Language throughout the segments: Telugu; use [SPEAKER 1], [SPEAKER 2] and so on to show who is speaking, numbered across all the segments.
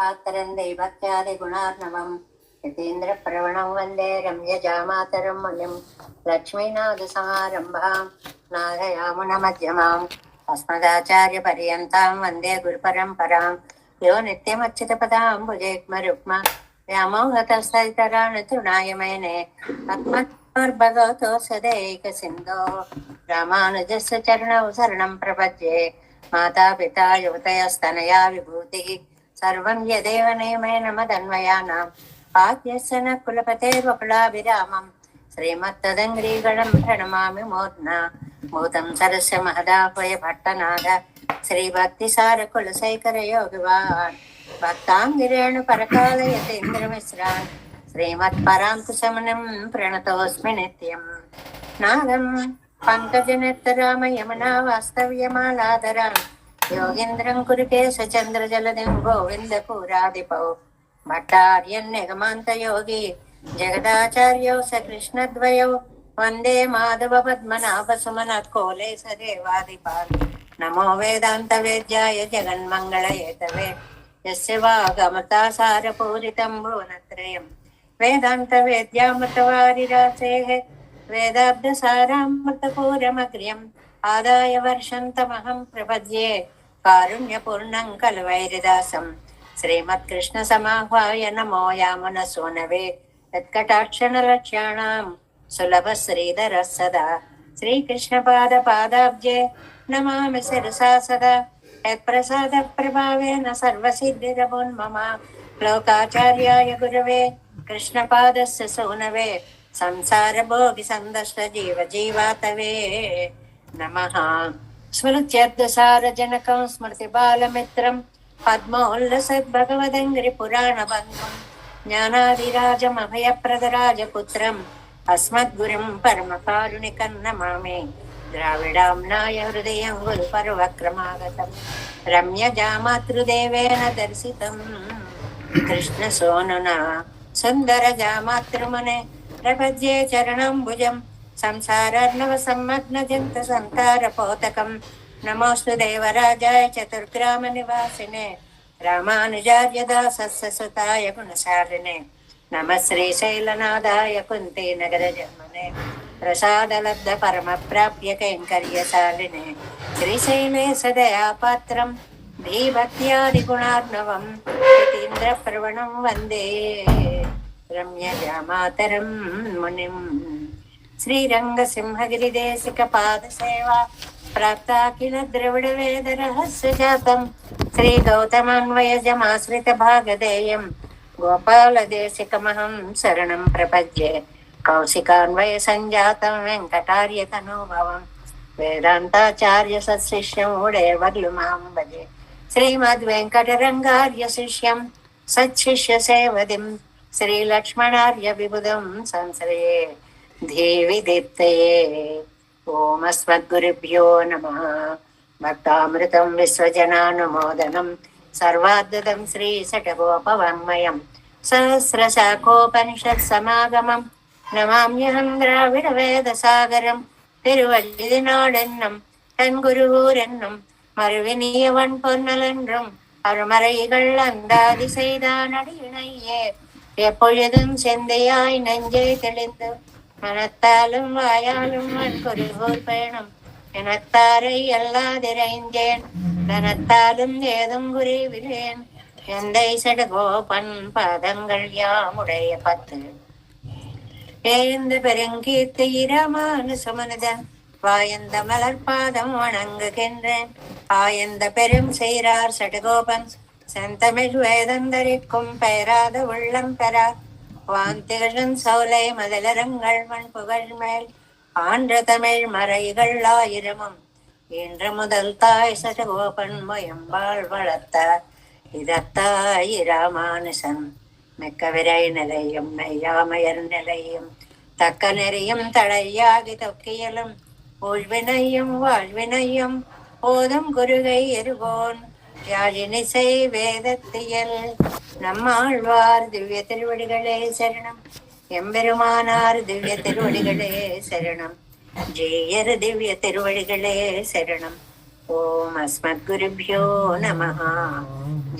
[SPEAKER 1] आतरन्दै भक्त्यादिगुणार्णवम् यतीन्द्रप्रवणं वन्दे रम्यजामातरं मुनिं लक्ष्मीनाथसमारम्भां नाथयामुनमध्यमाम् अस्मदाचार्यपर्यन्तां वन्दे गुरुपरम्परां यो नित्यमच्युतपदाम्बुजयुग्मरुक्म व्यामोहतस्तदितराणि तृणाय मेने आत्मभगवतो सदैकसिन्धो रामानुजस्य चरणौ शरणं प्रपद्ये मातापिता युवतयस्तनया विभूतिः सर्वं यदेव नियमेन मदन्वयानाम् आद्यस्य न कुलपतेर्वकुलाभिरामम् श्रीमत्तदङ्ग्रीगणं प्रणमामि मूर्ध्ना भूतं सरस्य महदाह्वय भट्टनाथ श्रीभक्तिसारकुलशेखरयोगिवान् भक्ताङ्गिरेणुपरकालयतीन्द्रमिश्रान् श्रीमत्पराङ्कुशमुनिं प्रणतोऽस्मि नित्यम् नादं पङ्कजनेत्रराम यमुना वास्तव्यमालाधरान् योगीन्द्रं कुरुकेशचन्द्रजलदिं गोविन्दपुरादिपौ भट्टार्यन्यगमान्तयोगी जगदाचार्यौ स कृष्णद्वयौ वन्दे माधवपद्मनाभसुमनकोले स देवादिपान् नमो वेदान्तवेद्याय जगन्मङ्गलहेतवे यस्य वागमतासारपूरितं भुवनत्रयं वेदान्तवेद्यामृतवारिरासेः वेदाब्धसारामृतपूरमग्र्यम् आदाय वर्षन्तमहं प्रपद्ये कारुण्यपूर्णं कलवैरिदासं श्रीमत्कृष्णसमाह्वाय नमो यामुनसूनवे यत्कटाक्षणलक्ष्याणां सुलभश्रीधरः सदा श्रीकृष्णपादपादाब्जे नमामि शिरसा सदा यत्प्रसादप्रभावेन सर्वसिद्धिरभुन्मम लोकाचार्याय गुरवे कृष्णपादस्य सूनवे संसारभोगिसन्दष्टजीवजीवातवे नमः। स्मृत्यर्थसारजनकं स्मृतिबालमित्रं पद्मोल्लसद्भगवदङ्घ्रिपुराणबन्धुं ज्ञानादिराजमभयप्रदराजपुत्रम् अस्मद्गुरुं परमकारुणिकं नमामि। द्राविडाम्नाय हृदयं गुरुपर्वक्रमागतं रम्यजामातृदेवेन दर्शितं कृष्णसोनुना सुन्दरजामातृमुने प्रपद्ये चरणम्बुजं संसारार्णवसम्मग्नजन्तसन्तारपोतकं नमोऽस्तु देवराजाय चतुर्ग्रामनिवासिने रामानुजार्यदासस्य सुताय गुणशालिने नमः श्रीशैलनाथाय कुन्तीनगरजन्मने प्रसादलब्धपरमप्राप्य कैङ्कर्यशालिने श्रीशैले सदयापात्रं धीभक्त्यादिगुणार्णवं यतीन्द्रप्रवणं वन्दे रम्यजामातरं मुनिं श्रीरङ्गसिंहगिरिदेशिकपादसेवा प्राप्ता किल द्रविडवेदरहस्यजातं श्रीगौतमान्वयजमाश्रितभागधेयं गोपालदेशिकमहं शरणं प्रपद्ये कौशिकान्वयसञ्जातं वेङ्कटार्यतनोभवं वेदान्ताचार्यसत्शिष्यं उडेवर्लुमां भजे श्रीमद्वेङ्कटरङ्गार्यशिष्यं सत्शिष्यसेवदिं श्रीलक्ष्मणार्यविबुधं संश्रये देवि दीप्तये ओम अस्मद्गुरुभ्यो नमः। भक्तामृतं विश्वजनानुमोदनं सर्वाद्भुतं श्रीशठगोपवाङ्मयं सहस्रशाखोपनिषत्समागमं नमाम्यहं द्राविडवेदसागरं तिरुवल्लिनाडेन्नं तन्गुरुवूरेन्नं மறுவினியவன் பொன்னலென்றும் அருமறைகள் அந்தாதி செய்தான் அடியினையே எப்பொழுதும் செந்தையாய் நெஞ்சை தெளிந்து மனத்தாலும் வாயாலும் வன்குருகூர் பயணம் எனத்தாரை எல்லாதிரைந்தேன் தனத்தாலும் ஏதும் குறிவிலேன் எந்தை சடகோபன் பாதங்கள் யாமுடைய பத்து எழுந்த பெருங்கீர்த்தி இரமான சுமனுதன் வாயந்த மலர்பாதம் வணங்குகின்றேன் ஆயந்த பெரும் செய்றார் சடகோபன் செந்தமிழ் வேதந்தரிக்கும் பெயராத உள்ளம் பெறா வாந்திகழும் சோலை மதலரங்கள் மண் புகழ் மேல் ஆன்ற தமிழ் மறைகள் ஆயிரமும் இன்று முதல் தாய் சடகோபன் முயம்பாள் வளர்த்தார் இதத்தாய் ராமானுசன் மிக்க விரை நிலையும் மெய்யாமையர் நிலையும் தக்க நெறியும் தழையாகி தொக்கியலும் ஊழ்வினையும் வாழ்வினையும் போதும் குருகை எருகோன் யாழினிசை வேதத்தியல் நம்மாழ்வார் திவ்ய திருவடிகளே சரணம் எம்பெருமானார் திவ்ய திருவடிகளே சரணம் ஜெயர் திவ்ய திருவடிகளே சரணம் ஓம் அஸ்மத்குருभ्यो நமः.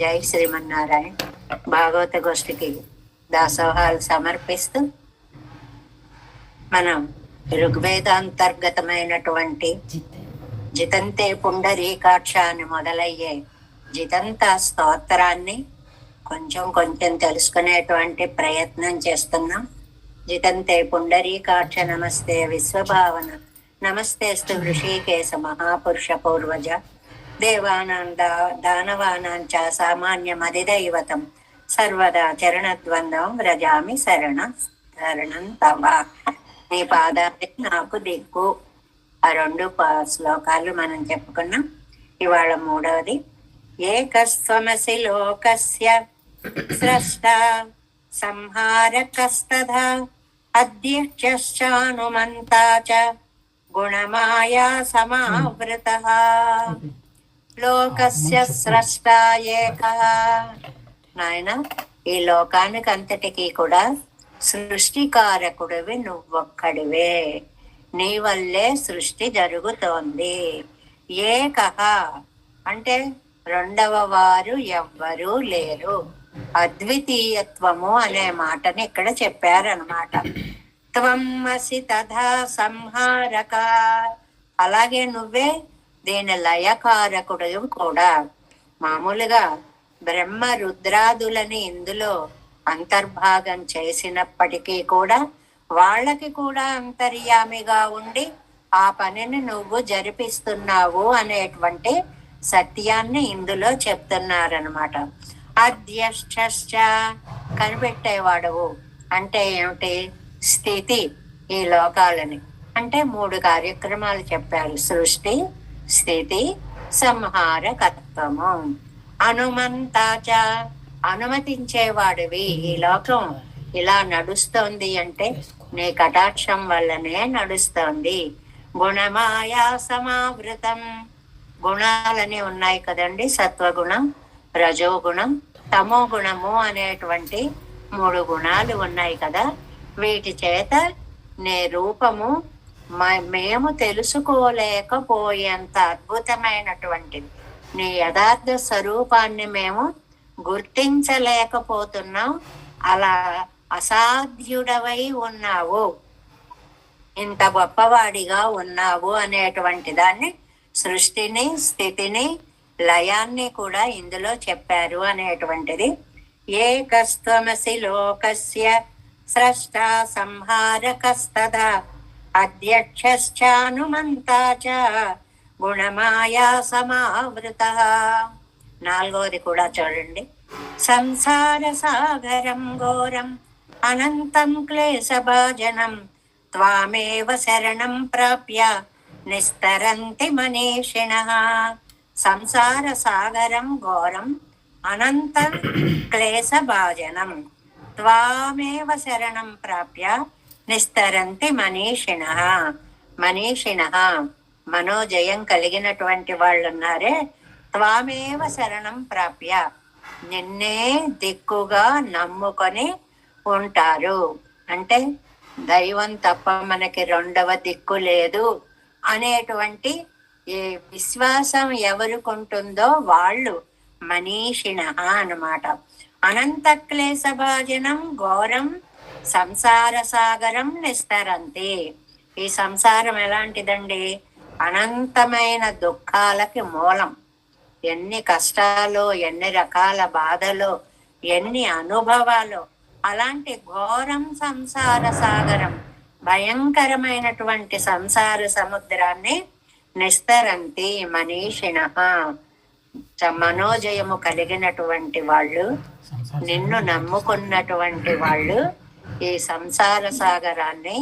[SPEAKER 1] ஜெய் ஸ்ரீமன்னாராயண். భాగవత గోష్ఠికి దాసోహాలు సమర్పిస్తూ మనం ఋగ్వేదాంతర్గతమైనటువంటి జితంతే పుండరీకాక్ష అని మొదలయ్యే జితంత స్తోత్రాన్ని కొంచెం కొంచెం తెలుసుకునేటువంటి ప్రయత్నం చేస్తున్నాం. జితంతే పుండరీకాక్ష నమస్తే విశ్వభావన నమస్తేస్తు ఋషికేశ మహాపురుష పూర్వజ దేవానాం దానవానాం చ సామాన్యమధిదైవతం సర్వదా చరణద్వందం వ్రజామి శరణం తవ. నీ పాదాలే నాకు దిక్కు. ఆ రెండు శ్లోకాలు మనం చెప్పుకున్నాం. ఇవాళ మూడవది. ఏకస్త్వమసి లోకస్య స్రష్టా సంహారకస్తథా అధ్యక్షశ్చానుమంతా చ గుణమాయా సమావృతః. లోకస్య స్రష్టా ఏకః. నాయన, ఈ లోకానికి అంతటికీ కూడా సృష్టికారకుడివి నువ్వొక్కడివే. నీ వల్లే సృష్టి జరుగుతోంది. ఏకః అంటే రెండవ వారు ఎవ్వరూ లేరు. అద్వితీయత్వము అనే మాటని ఇక్కడ చెప్పారనమాట. త్వం అసి తథా సంహారక. అలాగే నువ్వే దీని లయకారకుడు కూడా. మామూలుగా బ్రహ్మ రుద్రాదులని ఇందులో అంతర్భాగం చేసినప్పటికీ కూడా వాళ్ళకి కూడా అంతర్యామిగా ఉండి ఆ పనిని నువ్వు జరిపిస్తున్నావు అనేటువంటి సత్యాన్ని ఇందులో చెప్తున్నారనమాట. అధ్యక్ష కనిపెట్టేవాడవు అంటే ఏమిటి? స్థితి. ఈ లోకాలని అంటే 3 కార్యక్రమాలు చెప్పారు. సృష్టి, స్థితి, సంహారకత్వము. అనుమంతాచ అనుమతించేవాడివి. ఈ లోకం ఇలా నడుస్తోంది అంటే నీ కటాక్షం వల్లనే నడుస్తోంది. గుణమాయా సమావృతం. గుణాలని ఉన్నాయి కదండి. సత్వగుణం, రజోగుణం, తమో గుణము అనేటువంటి 3 గుణాలు ఉన్నాయి కదా. వీటి చేత నీ రూపము మేము తెలుసుకోలేకపోయేంత అద్భుతమైనటువంటిది. నీ యథార్థ స్వరూపాన్ని మేము గుర్తించలేకపోతున్నాం. అలా అసాధ్యుడవై ఉన్నావు, ఇంత గొప్పవాడిగా ఉన్నావు అనేటువంటి దాన్ని, సృష్టిని, స్థితిని, లయాన్ని కూడా ఇందులో చెప్పారు అనేటువంటిది. ఏకస్త్వమసి లోకస్య స్రష్టా సంహారకస్తథా అధ్యక్షశ్చానుమంతా చ గుణమాయా సమావృతః. 4వది కూడా చూడండి. సంసార సాగరం ఘోరం అనంతం క్లేశభాజనం త్వామేవ శరణం ప్రాప్య నిస్తరంతి మనీషిణః. సంసార సాగరం ఘోరం అనంత క్లేశభాజనం త్వామేవ శరణం ప్రాప్య నిస్తరంతి మనీషిణః. మనీషిణః మనోజయం కలిగినటువంటి వాళ్ళు ఉన్నారే, త్వామేవ శరణం ప్రాప్య నిన్నే దిక్కుగా నమ్ముకొని ఉంటారు. అంటే దైవం తప్ప మనకి రెండవ దిక్కు లేదు అనేటువంటి ఈ విశ్వాసం ఎవరికుంటుందో వాళ్ళు మనీషిణ అన్నమాట. అనంత క్లేశభాజనం ఘోరం సంసార సాగరం నిస్తరంతి. ఈ సంసారం ఎలాంటిదండి? అనంతమైన దుఃఖాలకి మూలం. ఎన్ని కష్టాలు, ఎన్ని రకాల బాధలు, ఎన్ని అనుభవాలు. అలాంటి ఘోరం సంసార సాగరం, భయంకరమైనటువంటి సంసార సముద్రాన్ని నిస్తరంతి మనీషిణ మనోజయము కలిగినటువంటి వాళ్ళు, నిన్ను నమ్ముకున్నటువంటి వాళ్ళు ఈ సంసార సాగరాన్ని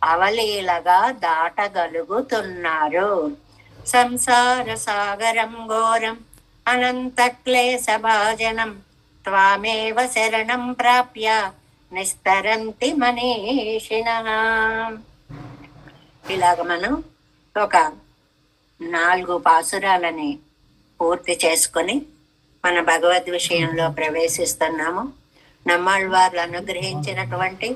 [SPEAKER 1] అవలీలగా దాటగలుగుతున్నారు. సంసార సాగరం ఘోరం అనంత క్లేశభాజనం త్వామేవ శరణం ప్రాప్య నిస్తరంతి మనీషిణః. ఇలాగ మనం ఒక 4 పాసురాలని పూర్తి చేసుకొని మన భగవద్ విషయంలో ప్రవేశిస్తున్నాము. నమ్మాళ్వార్లు అనుగ్రహించినటువంటి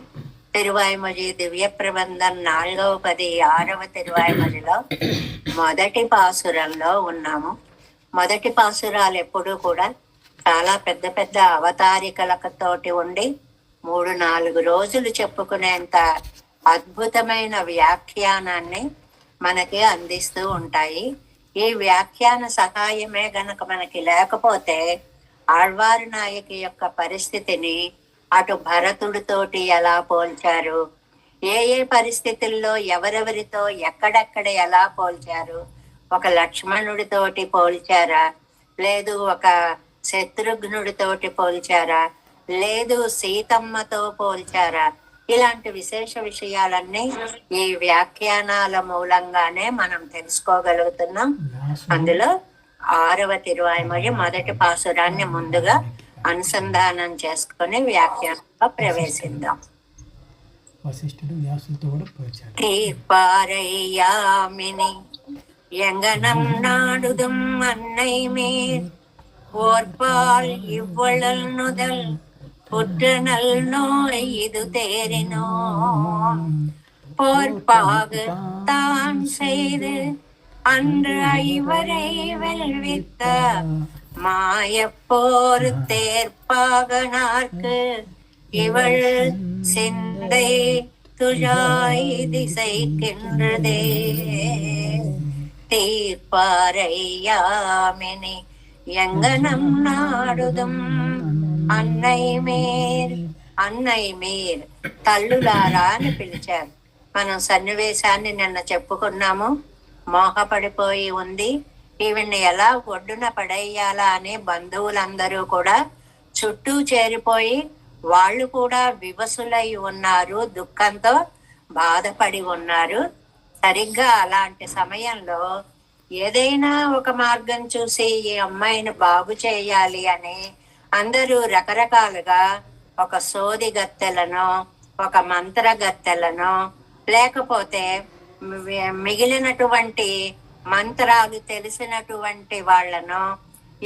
[SPEAKER 1] తిరువాయిమొഴി దివ్య ప్రబంధం 4వ పది 6వ తిరువాయిమొഴിలో మొదటి పాసురంలో ఉన్నాము. మొదటి పాసురాలు ఎప్పుడూ కూడా చాలా పెద్ద పెద్ద అవతారికలతోటి ఉండి 3-4 రోజులు చెప్పుకునేంత అద్భుతమైన వ్యాఖ్యానాన్ని మనకి అందిస్తూ ఉంటాయి. ఈ వ్యాఖ్యాన సహాయమే గనక మనకి లేకపోతే ఆళ్వారు నాయకి యొక్క పరిస్థితిని అటు భరతుడితోటి ఎలా పోల్చారు, ఏ ఏ పరిస్థితుల్లో ఎవరెవరితో ఎక్కడెక్కడ ఎలా పోల్చారు, ఒక లక్ష్మణుడితోటి పోల్చారా, లేదు ఒక శత్రుఘ్నుడితోటి పోల్చారా, లేదు సీతమ్మతో పోల్చారా, ఇలాంటి విశేష విషయాలన్నీ ఈ వ్యాఖ్యానాల మూలంగానే మనం తెలుసుకోగలుగుతున్నాం. అందులో 6వ తిరువాయిమొഴി మొదటి పాసురాన్ని ముందుగా అనుసంధానం చేసుకుని వ్యాఖ్యానంలో ప్రవేశిద్దాం. తీర్పారయ్యామిని எங்கனம் நாடுதும் அன்னை மேல் ஓர்பால் இவ்வளல் நுதல் புற்றநல் நோய் இது தேறினோ போர்ப்பாக தான் செய்து அன்று ஐவரை வெல்வித்த மாயப்போர் தேர்ப்பாகனார்க்கு இவள் சிந்தை துழாய் திசைக்கின்றதே. తీర్పారయ్యామిని ఎంగనం నాడుదం అన్నై మీర్ తల్లులారా అని పిలిచారు. మనం సన్నివేశాన్ని నిన్న చెప్పుకున్నాము. మోహపడిపోయి ఉంది, ఈవిడ్ని ఎలా ఒడ్డున పడేయాలా అని బంధువులందరూ కూడా చుట్టూ చేరిపోయి వాళ్ళు కూడా వివసులై ఉన్నారు, దుఃఖంతో బాధపడి ఉన్నారు. సరిగ్గా అలాంటి సమయంలో ఏదైనా ఒక మార్గం చూసి ఈ అమ్మాయిని బాగు చేయాలి అని అందరూ రకరకాలుగా ఒక సోది గత్తెలను, ఒక మంత్ర గత్తెలను, లేకపోతే మిగిలినటువంటి మంత్రాలు తెలిసినటువంటి వాళ్లను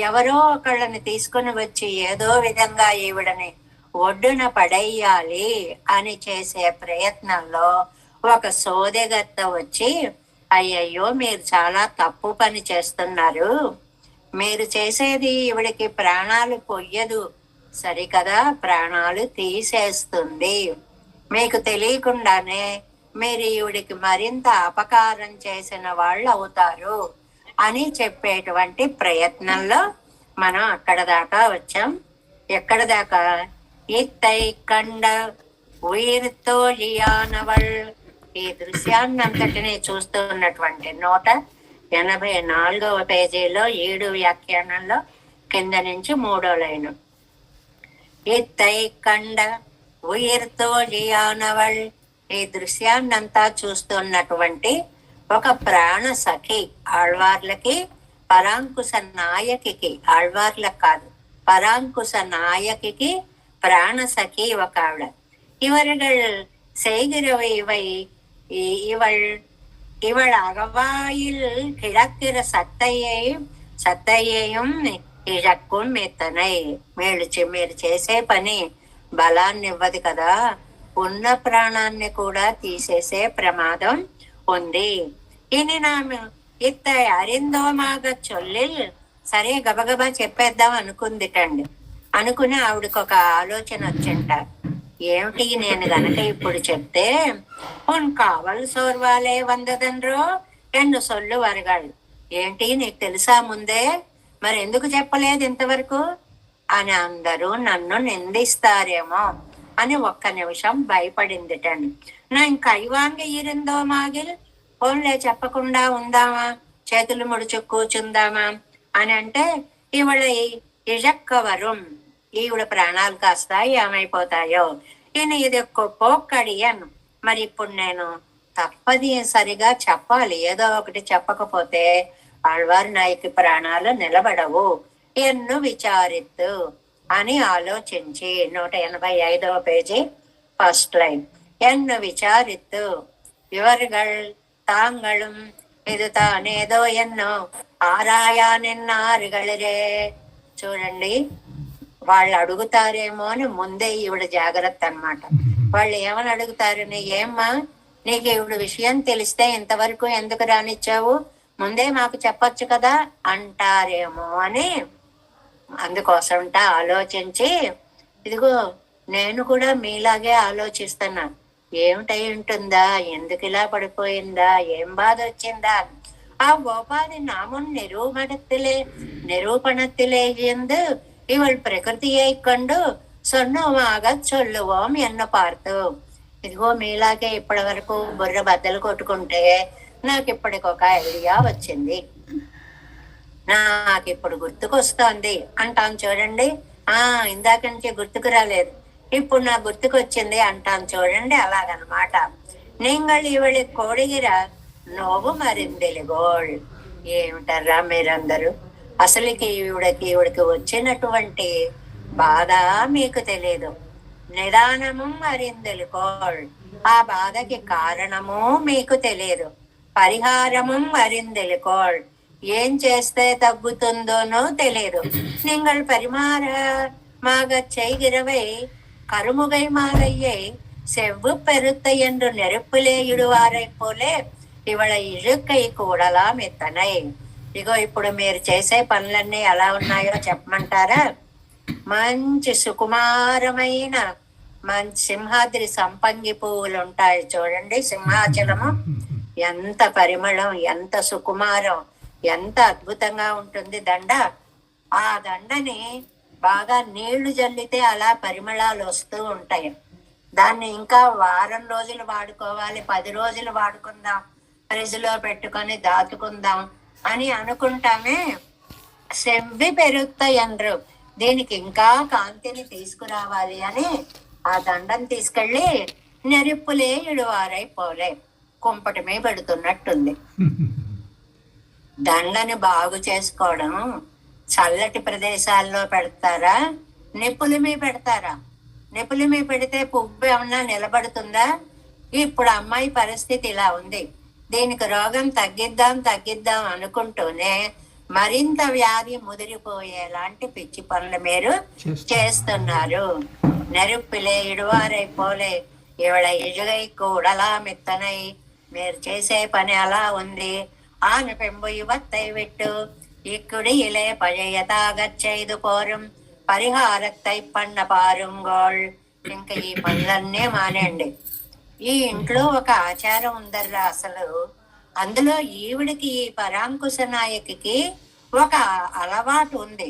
[SPEAKER 1] ఎవరో ఒకళ్ళని తీసుకుని వచ్చి ఏదో విధంగా ఈవిడని ఒడ్డున పడేయాలి అని చేసే ప్రయత్నంలో ఒక సోదెగత్త వచ్చి, అయ్యయ్యో మీరు చాలా తప్పు పని చేస్తున్నారు, మీరు చేసేది ఈవిడికి ప్రాణాలు పొయ్యదు సరికదా, ప్రాణాలు తీసేస్తుంది, మీకు తెలియకుండానే మీరు ఈవిడికి మరింత అపకారం చేసిన వాళ్ళు అవుతారు అని చెప్పేటువంటి ప్రయత్నంలో మనం అక్కడ దాకా వచ్చాం. ఎక్కడ దాకా? ఇత్తై కండ ఉయిర్తోళియానవల్. ఈ దృశ్యాన్నంతటినీ చూస్తున్నటువంటి 184వ పేజీలో 7 వ్యాఖ్యానంలో కింద నుంచి 3వ లైను. ఇత్తై కండ ఉయిర్తోళియానవల్. ఈ దృశ్యాన్నంతా చూస్తున్నటువంటి ఒక ప్రాణ సఖి, ఆళ్వార్లకి పరాంకుశ నాయకికి, ఆళ్వార్లకు కాదు పరాంకుశ నాయకికి ప్రాణ సఖి ఒక ఆవిడ. இவர்கள் செய்கிறவை இவள் அகவாயில் கிடக்கிற సత్తయ్యేయం ఇழక్కుం మెత్తనై. మీరు చేసే పని బలాన్ని ఇవ్వదు కదా, ఉన్న ప్రాణాన్ని కూడా తీసేసే ప్రమాదం ఉంది. ఇని నామె ఇత్త అరిందోమాగ చొల్లిల్. సరే గబగబా చెప్పేద్దాం అనుకుందిటండి. అనుకుని ఆవిడకి ఒక ఆలోచన వచ్చింట. ఏమిటి, నేను గనక ఇప్పుడు చెప్తే ఉన్ కావల్ సోర్వాలే వందదన్రో ఎన్ను సొల్లు వరగాళ్ళు. ఏంటి నీకు తెలుసా ముందే, మరి ఎందుకు చెప్పలేదు ఇంతవరకు అని అందరూ నన్ను నిందిస్తారేమో అని ఒక్క నిమిషం భయపడిందిటండి. నా కైవాంగ ఇరిందో మాగిల్, ఫోన్లే చెప్పకుండా ఉందామా, చేతులు ముడుచు కూర్చుందామా అని అంటే ఈవిడ ఇజక్కవరం, ఈవిడ ప్రాణాలు కాస్త ఏమైపోతాయో. ఈయన ఇది పోక్కడియన్. మరి ఇప్పుడు నేను తప్పది సరిగా చెప్పాలి, ఏదో ఒకటి చెప్పకపోతే ఆళ్వారు నాయకి ప్రాణాలు నిలబడవు. ఎన్ను విచారిత్తు అని ఆలోచించి 185వ పేజీ ఫస్ట్ లైన్. ఎన్ను విచారిత్తు ఇవర్గల్ తాంగళం ఇది తానేదో ఎన్నో ఆరాయా నిన్నారుగళరే. చూడండి, వాళ్ళు అడుగుతారేమో అని ముందే ఈవిడ జాగ్రత్త అన్నమాట. వాళ్ళు ఏమని అడుగుతారని, ఏమ్మా నీకు ఈవిడ విషయం తెలిస్తే ఇంతవరకు ఎందుకు రానిచ్చావు, ముందే మాకు చెప్పొచ్చు కదా అంటారేమో అని అందుకోసంట ఆలోచించి, ఇదిగో నేను కూడా మీలాగే ఆలోచిస్తున్నా, ఏమిటై ఉంటుందా, ఎందుకు ఇలా పడిపోయిందా, ఏం బాధ వచ్చిందా. ആ ഗോപാലി നാമം നിരൂപണത്തിലേ എന്ത് ഇവൾ പ്രകൃതിയെ കണ്ടു సొన్నమాగా చొల్లుவோం ఎన్న పార్తు. ఇదిగో మీలాగే ఇప్పటి వరకు బుర్ర బద్దలు కొట్టుకుంటే నాకు ఇప్పటికొక ఐడియా వచ్చింది, నాకు ఇప్పుడు గుర్తుకొస్తోంది అంటాను చూడండి. ఇందాక నుంచి గుర్తుకు రాలేదు, ఇప్పుడు నా గుర్తుకొచ్చింది అంటాను చూడండి. అలాగనమాట. நீங்கள் ఇవళి కోడిగిర నోవు మరిందెలిగోళ్. ఏమిటర్రా మీరందరూ, అసలుకి ఈవిడికి వచ్చినటువంటి బాధ మీకు తెలియదు. నిదానము మరిందెలుకోళ్, ఆ బాధకి కారణము మీకు తెలియదు. పరిహారము మరిందెలుకోళ్, ఏం చేస్తే తగ్గుతుందోనో తెలియదు. நீங்கள் பரிமாறமாக செய்கிறவை கருமுகை மாலையை செவ்வு பெருத்த என்று நெருப்பிலே இடுவாரை పోలే ఇవాళ ఇరుకై కూడలా మెత్తనై. ఇగో ఇప్పుడు మీరు చేసే పనులన్నీ ఎలా ఉన్నాయో చెప్పమంటారా? మంచి సుకుమారమైన మంచి సింహాద్రి సంపంగి పువ్వులు ఉంటాయి చూడండి, సింహాచలము. ఎంత పరిమళం, ఎంత సుకుమారం, ఎంత అద్భుతంగా ఉంటుంది దండ. ఆ దండని బాగా నీళ్లు జల్లితే అలా పరిమళాలు వస్తూ ఉంటాయి. దాన్ని ఇంకా వారం రోజులు వాడుకోవాలి, 10 రోజులు వాడుకుందాం, ఫ్రిడ్జ్ లో పెట్టుకొని దాచుకుందాం అని అనుకుంటామే. సెవ్వి పెరుగుతాయండ్రు, దీనికి ఇంకా కాంతిని తీసుకురావాలి అని ఆ దండం తీసుకెళ్లి నెరుపులే ఇడువారై పోలే, కుంపటమే పెడుతున్నట్టుంది. దండని బాగు చేసుకోవడం చల్లటి ప్రదేశాల్లో పెడతారా, నిప్పుల మీద పెడతారా? నిప్పుల మీద పెడితే పువ్వు ఏమన్నా నిలబడుతుందా? ఇప్పుడు అమ్మాయి పరిస్థితి ఇలా ఉంది. దీనికి రోగం తగ్గిద్దాం అనుకుంటూనే మరింత వ్యాధి ముదిరిపోయేలాంటి పిచ్చి పనులు మీరు చేస్తున్నారు. నెరుపులే ఇడువారై పోలే ఇవళ ఇజుగై కూడలా మెత్తనై. మీరు చేసే పని అలా ఉంది. ఆను పెంబు యువత్తై విట్టు ఇక్కుడి ఇలే పజయతాగచ్చైదు పోరం పరిహారత్తై పన్న పారుంగోళ్. ఇంకా ఈ పనులన్నీ మానేయండి. ఈ ఇంట్లో ఒక ఆచారం ఉందర్రా అసలు. అందులో ఈవిడికి, ఈ పరాంకుశ నాయకికి ఒక అలవాటు ఉంది.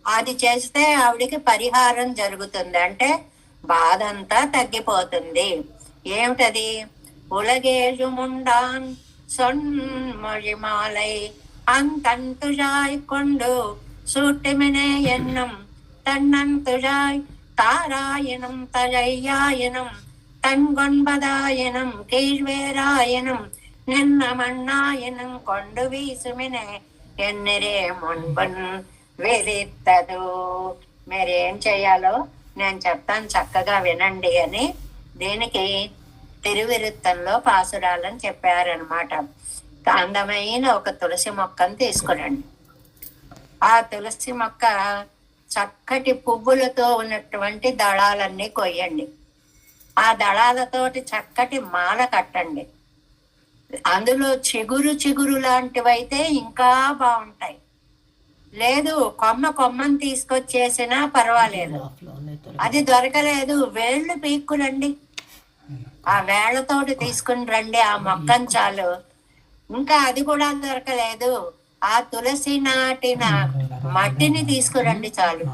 [SPEAKER 1] అది చేస్తే ఆవిడికి పరిహారం జరుగుతుంది, అంటే బాధ అంతా తగ్గిపోతుంది. ఏమిటది? ఉలగేజు ముండాన్ సొన్మొழிమాలై అంతంతుజాయ్ కొండు సూటిమినే ఎన్నం తన్నంతుజాయ్ తారాయణం తజయ్యాయనం తన్గొన్బదాయనం కీழ்వేరాయనం నిన్న మన్నాయనం కొండు వీసుమినే ఎన్నిరే మున్బన్ వెలిత్తదు. మీరేం చేయాలో నేను చెప్తాను, చక్కగా వినండి అని దీనికి తిరువిరుత్తంలో పాసురాలని చెప్పారనమాట. అందమైన ఒక తులసి మొక్కను తీసుకురండి. ఆ తులసి మొక్క చక్కటి పువ్వులతో ఉన్నటువంటి దళాలన్నీ కొయ్యండి. ఆ దళాలతోటి చక్కటి మాల కట్టండి. అందులో చిగురు లాంటివైతే ఇంకా బాగుంటాయి. లేదు కొమ్మని తీసుకొచ్చేసినా పర్వాలేదు. అది దొరకలేదు, వేళ్ళు పీక్కురండి. ఆ వేళ్లతోటి తీసుకుని రండి ఆ మొక్కను చాలు. ఇంకా అది కూడా దొరకలేదు, ఆ తులసి నాటిన మట్టిని తీసుకురండి చాలు.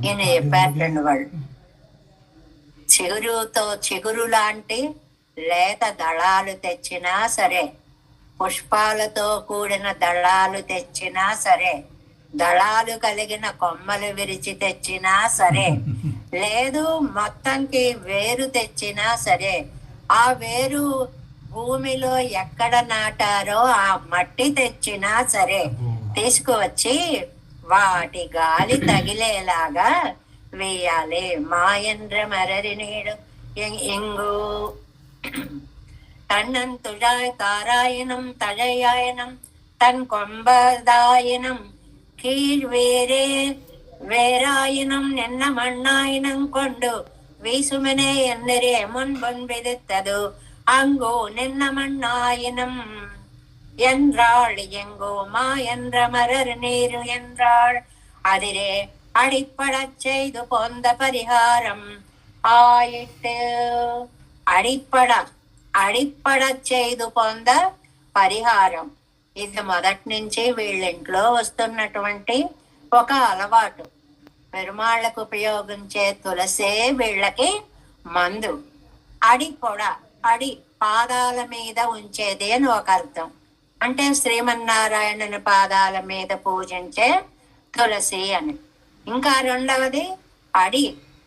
[SPEAKER 1] ఈయన చెప్పారండి వాళ్ళు. చిగురు లాంటి లేత దళాలు తెచ్చినా సరే, పుష్పాలతో కూడిన దళాలు తెచ్చినా సరే, దళాలు కలిగిన కొమ్మలు విరిచి తెచ్చినా సరే, లేదు మొత్తంకి వేరు తెచ్చినా సరే, ఆ వేరు భూమిలో ఎక్కడ నాటారో ఆ మట్టి తెచ్చినా సరే తీసుకువచ్చి వాటి గాలి తగిలేలాగా వేయాలి. మాయంద్ర మరరి నీడు ఎంగు தன்னந்துழாய் தாராயணம் தழையாயனம் தன் கொம்பதாயனம் கீழ் வேராயனம் நின்ன மண்ணாயனம் கொண்டு வீசுமனே என்னரே முன்பொன் விதித்தது அங்கோ நின்ன மண்ணாயனம் என்றாள் எங்கோ மா என்ற மரர் நீரு என்றாள். அதிரே அடிப்படச் செய்து பொந்த பரிகாரம் ஆயிட்டு. అడిప్పడச் చేయదు పొంద పరిహారం. ఇది మొదటి నుంచి వీళ్ళింట్లో వస్తున్నటువంటి ఒక అలవాటు. పెరుమాళ్ళకు ఉపయోగించే తులసే వీళ్ళకి మందు. అడి పాదాల మీద ఉంచేది అని ఒక అర్థం. అంటే శ్రీమన్నారాయణుని పాదాల మీద పూజించే తులసి అని. ఇంకా రెండవది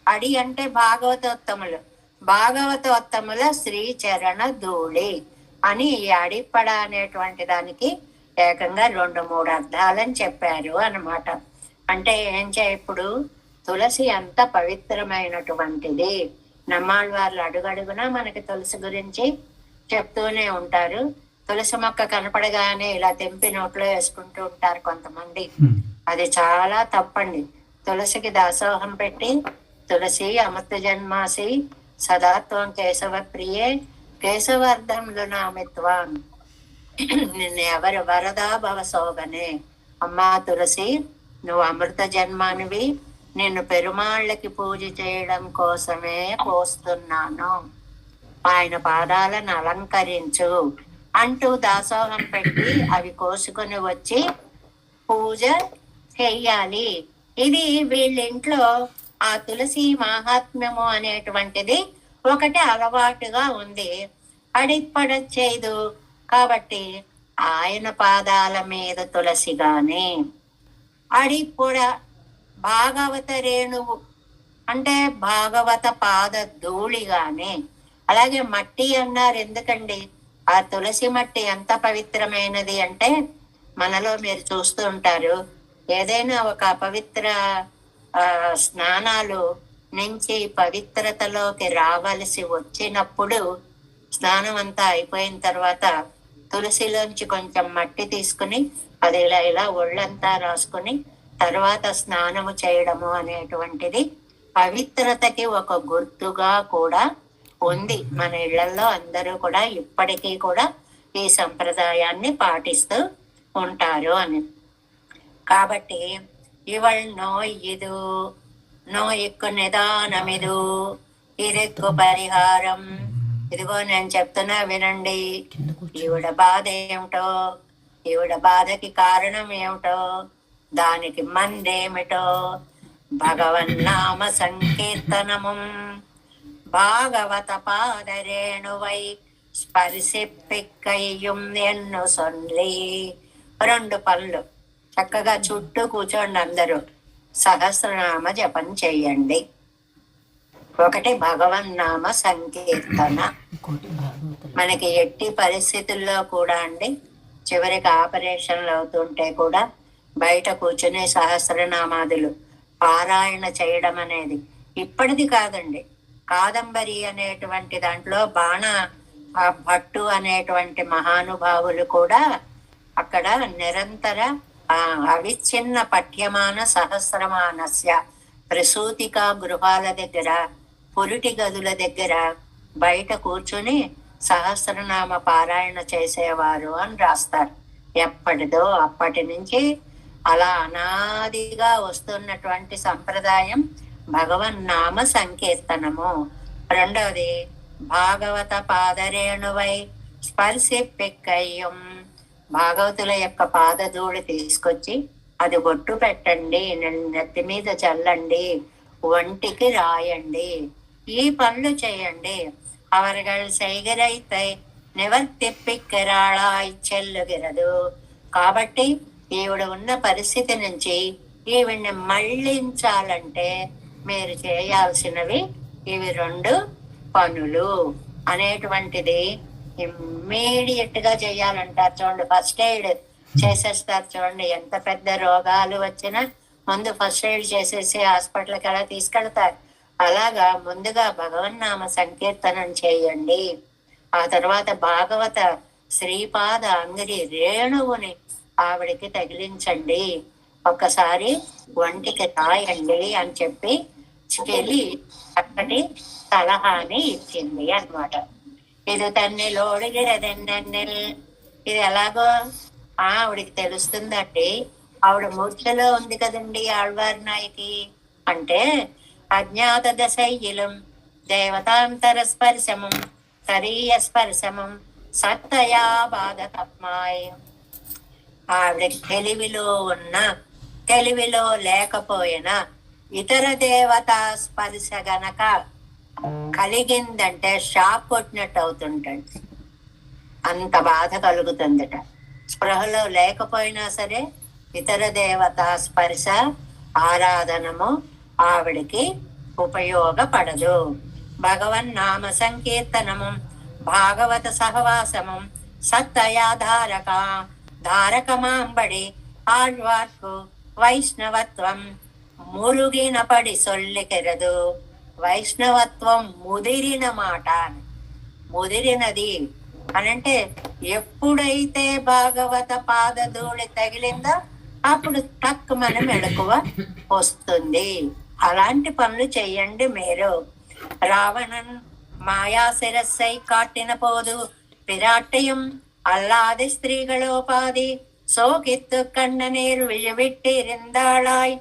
[SPEAKER 1] అడి అంటే భాగవతోత్తముల శ్రీచరణ ధూళి అని ఈ అడిపడ అనేటువంటి దానికి ఏకంగా 2-3 అర్థాలని చెప్పారు అన్నమాట. అంటే ఇప్పుడు తులసి అంత పవిత్రమైనటువంటిది. నమ్మాళ్ళ వాళ్ళు అడుగడుగునా మనకి తులసి గురించి చెప్తూనే ఉంటారు. తులసి మొక్క కనపడగానే ఇలా తెంపి నోట్లో వేసుకుంటూ ఉంటారు కొంతమంది. అది చాలా తప్పండి. తులసికి దాసోహం పెట్టి తులసి అమృత జన్మాసి సదాత్వం కేశవ ప్రియే కేశవర్ధంలు నామిత్వాన్ నిన్ను ఎవరు వరదా భవ సోగనే. అమ్మా తులసి, నువ్వు అమృత జన్మానివి, నిన్ను పెరుమాళ్ళకి పూజ చేయడం కోసమే పోస్తున్నాను, ఆయన పాదాలను అలంకరించు అంటూ దాసోహం పెట్టి అవి కోసుకొని వచ్చి పూజ చెయ్యాలి. ఇది వీళ్ళింట్లో ఆ తులసి మహాత్మ్యము అనేటువంటిది ఒకటి అలవాటుగా ఉంది. అడిప్పడచేదు కాబట్టి ఆయన పాదాల మీద తులసి గాని, అడిప్పుడ భాగవత రేణువు అంటే భాగవత పాద ధూళి గాని. అలాగే మట్టి అన్నారు ఎందుకండి? ఆ తులసి మట్టి ఎంత పవిత్రమైనది అంటే మనలో మీరు చూస్తూ ఉంటారు, ఏదైనా ఒక అపవిత్ర స్నానాలు నుంచి పవిత్రతలోకి రావలసి వచ్చినప్పుడు స్నానం అంతా అయిపోయిన తర్వాత తులసిలోంచి కొంచెం మట్టి తీసుకుని అది ఇలా ఒళ్ళంతా రాసుకుని తర్వాత స్నానము చేయడము అనేటువంటిది పవిత్రతకి ఒక గుర్తుగా కూడా ఉంది. మన ఇళ్లలో అందరూ కూడా ఇప్పటికీ కూడా ఈ సంప్రదాయాన్ని పాటిస్తూ ఉంటారు అని. కాబట్టి ఇవళ్ నోయ్యిదు నోయెక్కు నిదానమిదు ఇరెక్కు పరిహారం. ఇదిగో నేను చెప్తున్నా వినండి. ఈవిడ బాధ ఏమిటో, ఈవిడ బాధకి కారణం ఏమిటో, దానికి మందేమిటో భగవన్నామ సంకీర్తనము భాగవత పాదరేణువై స్పర్శిప్పిక్కయ్యం ఎన్ను సొన్లి. 2 పనులు చక్కగా చుట్టూ కూర్చోండి అందరూ, సహస్రనామ జపం చెయ్యండి. ఒకటి భగవన్నామ సంకీర్తన. మనకి ఎట్టి పరిస్థితుల్లో కూడా అండి, చివరికి ఆపరేషన్లు అవుతుంటే కూడా బయట కూర్చునే సహస్రనామాదులు పారాయణ చేయడం అనేది ఇప్పటిది కాదండి. కాదంబరి అనేటువంటి దాంట్లో బాణ భట్టు అనేటువంటి మహానుభావులు కూడా అక్కడ నిరంతర అవిచ్ఛిన్న పఠ్యమాన సహస్రమానస్య ప్రసూతికా గృహాల దగ్గర, పురిటి గదుల దగ్గర బయట కూర్చుని సహస్రనామ పారాయణ చేసేవారు అని రాస్తారు. ఎప్పటిదో అప్పటి నుంచి అలా అనాదిగా వస్తున్నటువంటి సంప్రదాయం భగవన్నామ సంకీర్తనము. రెండవది భాగవత పాదరేణువై స్పర్శిప్పిక్కయ్యం. భాగవతుల యొక్క పాదధూళి తీసుకొచ్చి అది బొట్టు పెట్టండి, నెత్తి మీద చల్లండి, ఒంటికి రాయండి, ఈ పనులు చేయండి. అవர்கள் செய்கிறைத்தை నివర్తిప్పిక్కిరాళాయ్ చెల్లుగిరదు. కాబట్టి ఈవిడ ఉన్న పరిస్థితి నుంచి ఈవిడ్ని మళ్ళించాలంటే మీరు చేయాల్సినవి ఇవి 2 పనులు అనేటువంటిది ఇమ్మీడియట్ గా చేయాలంటారు. చూడండి, ఫస్ట్ ఎయిడ్ చేసేస్తారు. చూడండి, ఎంత పెద్ద రోగాలు వచ్చినా ముందు ఫస్ట్ ఎయిడ్ చేసేసి హాస్పిటల్కి అలా తీసుకెళ్తారు. అలాగా ముందుగా భగవన్నామ సంకీర్తనం చేయండి. ఆ తర్వాత భాగవత శ్రీపాద అంగిరి రేణువుని ఆవిడికి తగిలించండి, ఒక్కసారి ఒంటికి రాయండి అని చెప్పి చెల్లి చక్కటి సలహాని ఇచ్చింది అన్నమాట. ఇది తన్నిలోడిగిరదెన్నెల్. ఇది ఎలాగో ఆవిడికి తెలుస్తుందండి. ఆవిడ మూర్ఛలో ఉంది కదండి ఆళ్వారి నాయకి. అంటే అజ్ఞాత దశైలం దేవతాంతర స్పర్శమం శరీయ స్పర్శమం సత్తయా బాధ తప్మాయ్. ఆవిడ తెలివిలో ఉన్న తెలివిలో లేకపోయినా ఇతర దేవతా స్పర్శ గనక కలిగిందంటే షాక్ కొట్టినట్టు అవుతుంటండి. అంత బాధ కలుగుతుందట. స్పృహలో లేకపోయినా సరే ఇతర దేవతా స్పర్శ ఆరాధనము ఆవిడికి ఉపయోగపడదు. భగవన్ నామ సంకీర్తనము భాగవత సహవాసము సత్తయా ధారకమాంబడి ఆళ్వార్కు వైష్ణవత్వం మురుగినపడి సొల్లికెరదు. వైష్ణవత్వం ముదిరిన మాట, ముదిరినది అనంటే ఎప్పుడైతే భాగవత పాదధూళి తగిలిందో అప్పుడు టక్ మన మెలకువ వస్తుంది. అలాంటి పనులు చెయ్యండి మీరు. రావణన్ మాయా శిరస్సై కాట్టిన పోదు పిరాట్టయం అల్లాది స్త్రీகளோபாதி சோகித்து கண்ண நீர் విడివిట్టి ఇరిందాళాయ్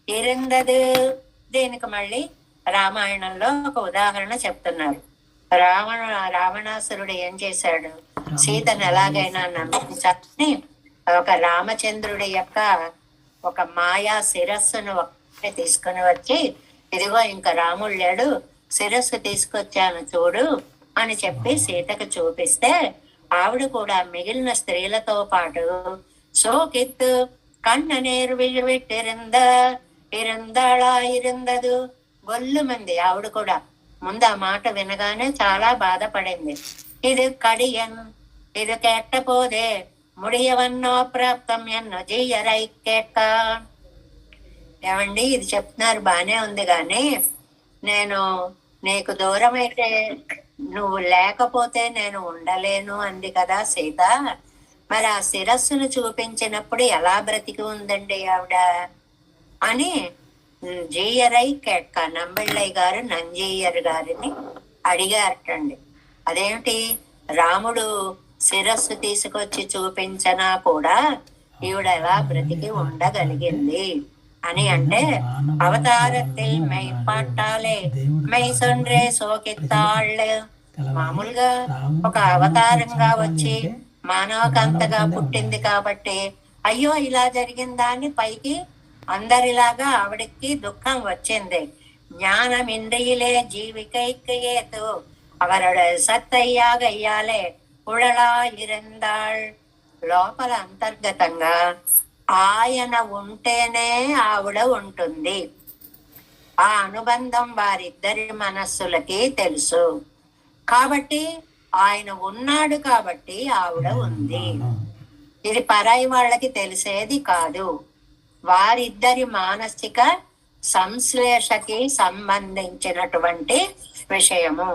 [SPEAKER 1] ఇరిందదు. దీనికి మళ్ళీ రామాయణంలో ఒక ఉదాహరణ చెప్తున్నారు. రావణాసురుడు ఏం చేశాడు, సీతను ఎలాగైనా నమ్మించాలని ఒక రామచంద్రుడి యొక్క ఒక మాయా శిరస్సును ఒక్కటే తీసుకుని వచ్చి, ఇదిగో ఇంకా రాముడు లేడు, శిరస్సు తీసుకొచ్చాను చూడు అని చెప్పి సీతకు చూపిస్తే ఆవిడ కూడా మిగిలిన స్త్రీలతో పాటు సోకిత్తు కన్న నేరు ఇరిందాళా ఇరిందదు గొల్లు మంది. ఆవిడ కూడా ముందు ఆ మాట వినగానే చాలా బాధపడింది. ఇది కడియన్ ఇది కేట్టపోదే ముడియవన్నో ప్రాప్తం ఎన్నో జీయరై కేట్ట. ఏమండి, ఇది చెప్తున్నారు బానే ఉంది గాని నేను నీకు దూరం అయితే నువ్వు లేకపోతే నేను ఉండలేను అంది కదా సీత. మరి ఆ శిరస్సును చూపించినప్పుడు ఎలా బ్రతికి ఉందండి ఆవిడ అని జీయరై కేట్క నంబిళ్ళయ్య గారు నంజీయర్ గారిని అడిగారటండి. అదేమిటి, రాముడు శిరస్సు తీసుకొచ్చి చూపించినా కూడా ఈవిడ ఎలా బ్రతికి ఉండగలిగింది అని అంటే, అవతారத்தில் மெய் பாட்டாலே மெய் சொன்றே సోకిత్తాళ్ళు. మామూలుగా ఒక అవతారంగా వచ్చి మానవకంతగా పుట్టింది కాబట్టి అయ్యో ఇలా జరిగిందా అని పైకి అందరిలాగా ఆవిడకి దుఃఖం వచ్చింది. జ్ఞానమింద్రియిలే జీవికైக்கு ஏது அவரோட సత్తయ్యాగ అయ్యాలే ఉడలా ఇరందాళ్. లోపల అంతర్గతంగా ఆయన ఉంటేనే ఆవిడ ఉంటుంది. ఆ అనుబంధం వారిద్దరి మనస్సులకి తెలుసు కాబట్టి ఆయన ఉన్నాడు కాబట్టి ఆవిడ ఉంది. ఇది పరాయి వాళ్ళకి తెలిసేది కాదు. వారిద్దరి మానసిక సంశ్లేషకి సంబంధించినటువంటి విషయము.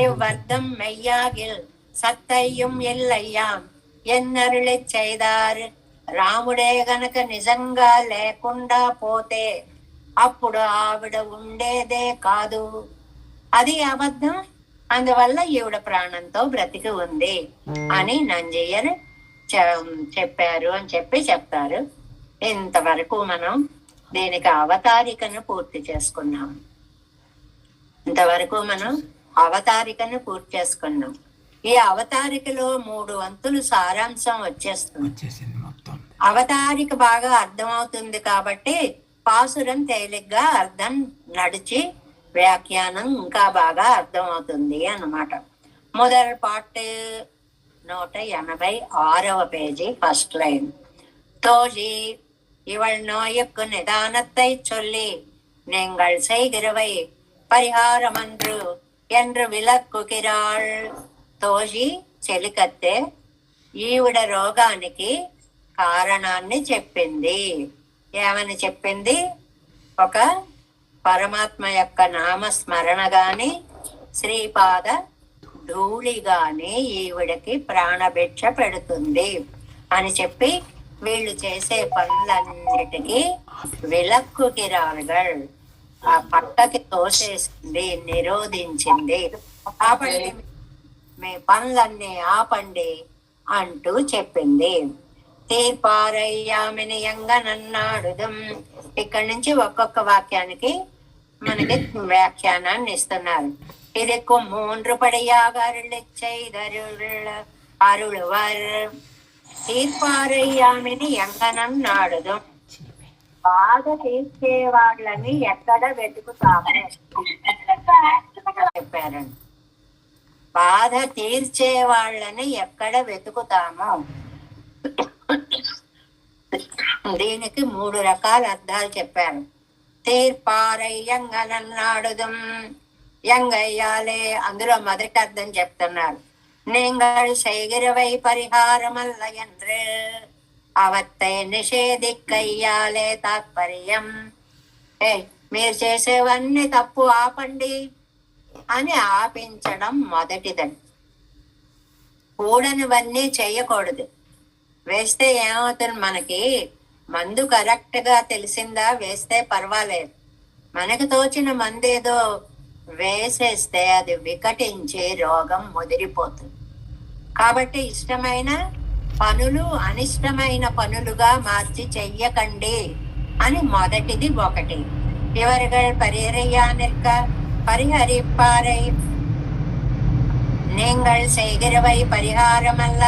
[SPEAKER 1] ఇవ్వర్ధం మెయ్యాగిల్ సత్తయ్యం ఎల్లయ్యాం ఎన్నరుళి చైదార్. రాముడే గనక నిజంగా లేకుండా పోతే అప్పుడు ఆవిడ ఉండేదే కాదు, అది అబద్ధం. అందువల్ల ఈవిడ ప్రాణంతో బ్రతికి ఉంది అని నంజయ్యర్ చెప్పారు అని చెప్తారు. ఇంతవరకు మనం దీనికి అవతారికను పూర్తి చేసుకున్నాం. ఈ అవతారికలో 3 వంతులు సారాంశం వచ్చేస్తుంది. అవతారిక బాగా అర్థమవుతుంది కాబట్టి పాసురం తేలిగ్గా అర్థం నడిచి వ్యాఖ్యానం ఇంకా బాగా అర్థమవుతుంది అన్నమాట. మొదటి పార్ట్ 186వ పేజీ ఫస్ట్ లైన్. தோழி இவள் நோயுக்கு நிதானத்தை சொல்லி நீங்கள் செய்கிறவை పరిహారమండ్రు என்று విలక్కుకిరాళ్. తోజి చెలికత్తె ఈవిడ రోగానికి కారణాన్ని చెప్పింది. ఏమని చెప్పింది? ఒక పరమాత్మ యొక్క నామస్మరణ గాని శ్రీపాద ధూళి గాని ఈవిడకి ప్రాణభిక్ష పెడుతుంది అని చెప్పి వీళ్ళు చేసే పనులన్నిటికీ విలక్కుకిరాళ్, ఆ పక్కకి తోసేసింది, నిరోధించింది. ఆపండి, మీ పనులన్నీ ఆపండి అంటూ చెప్పింది. తీర్పారయ్యామిని ఎంగనన్నాడుదం. ఇక్కడి నుంచి ఒక్కొక్క వాక్యానికి మనకి వ్యాఖ్యానాన్ని ఇస్తున్నారు. இதுக்கு மூன்றுபடியாக அருளிச்செய்தருள் அருள்வர் తీర్పారయ్యామిని ఎంగనం నాడుదం. బాధ తీర్చే వాళ్ళని ఎక్కడ వెతుకుతాము చెప్పారండి. బాధ తీర్చే వాళ్ళని ఎక్కడ వెతుకుతాము, దీనికి 3 రకాల అర్థాలు చెప్పారు. తీర్పారయ్యంగనన్నాడుదం, ఎంగయ్యాలే, అందులో మొదటి అర్థం చెప్తున్నారు. நீங்கள் செய்கிறவை పరిహారమల్ల என்று అవత్తై నిషేధిక్కయ్యాలే తాత్పర్యం. మీరు చేసేవన్నీ తప్పు, ఆపండి అని ఆపించడం మొదటిదండి. కూడనివన్నీ చెయ్యకూడదు. వేస్తే ఏమవుతుంది, మనకి మందు కరెక్ట్ గా తెలిసిందా వేస్తే పర్వాలేదు. మనకు తోచిన మందు ఏదో వేసేస్తే అది వికటించి రోగం ముదిరిపోతుంది. కాబట్టి ఇష్టమైన పనులు అనిష్టమైన పనులుగా మార్చి చెయ్యకండి అని మొదటిది ఒకటి. ఇవர்கள் పరిహరియానిற்க పరిహరిப்பாரை நீங்கள் செய்கிறவை పరిహారమల్ల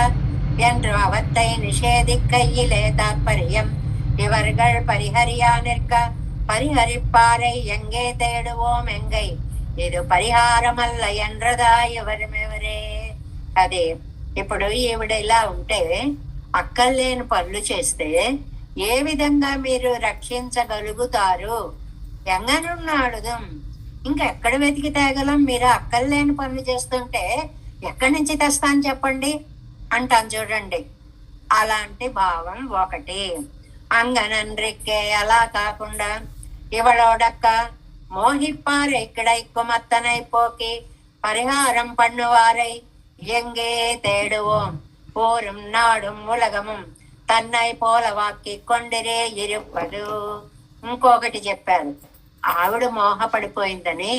[SPEAKER 1] என்று அவத்தை நிஷேதிக்கையிலே தாற்பயம். இவர்கள் పరిహరియానిற்க పరిహరిப்பாரை எங்கே தேடுவோம் எங்கை, ఇది పరిహారమల్ల ఎండ్రదా ఎవరమెవరే. అదే ఇప్పుడు ఈవిడ ఇలా ఉంటే అక్కర్లేని పనులు చేస్తే ఏ విధంగా మీరు రక్షించగలుగుతారు? ఎంగనున్నాడుదం, ఇంకా ఎక్కడ వెతికి తేగలం? మీరు అక్కర్లేని పనులు చేస్తుంటే ఎక్కడి నుంచి తెస్తాను చెప్పండి అంటాను చూడండి. అలాంటి భావం ఒకటి. అంగనన్రిక్కే, అలా కాకుండా ఇవడోడక్క మోహిప్పారై கிடைக்குமத்தனை போக்கி பரிகாரம் பண்ணுவாரை எங்கே தேடுவோம், போரும் నాடும் ఉలగముం తన్నై పోలవాక్కి కొండిరే ఇరుప్పదు. ఇంకొకటి చెప్పారు, ఆవిడ మోహపడిపోయిందని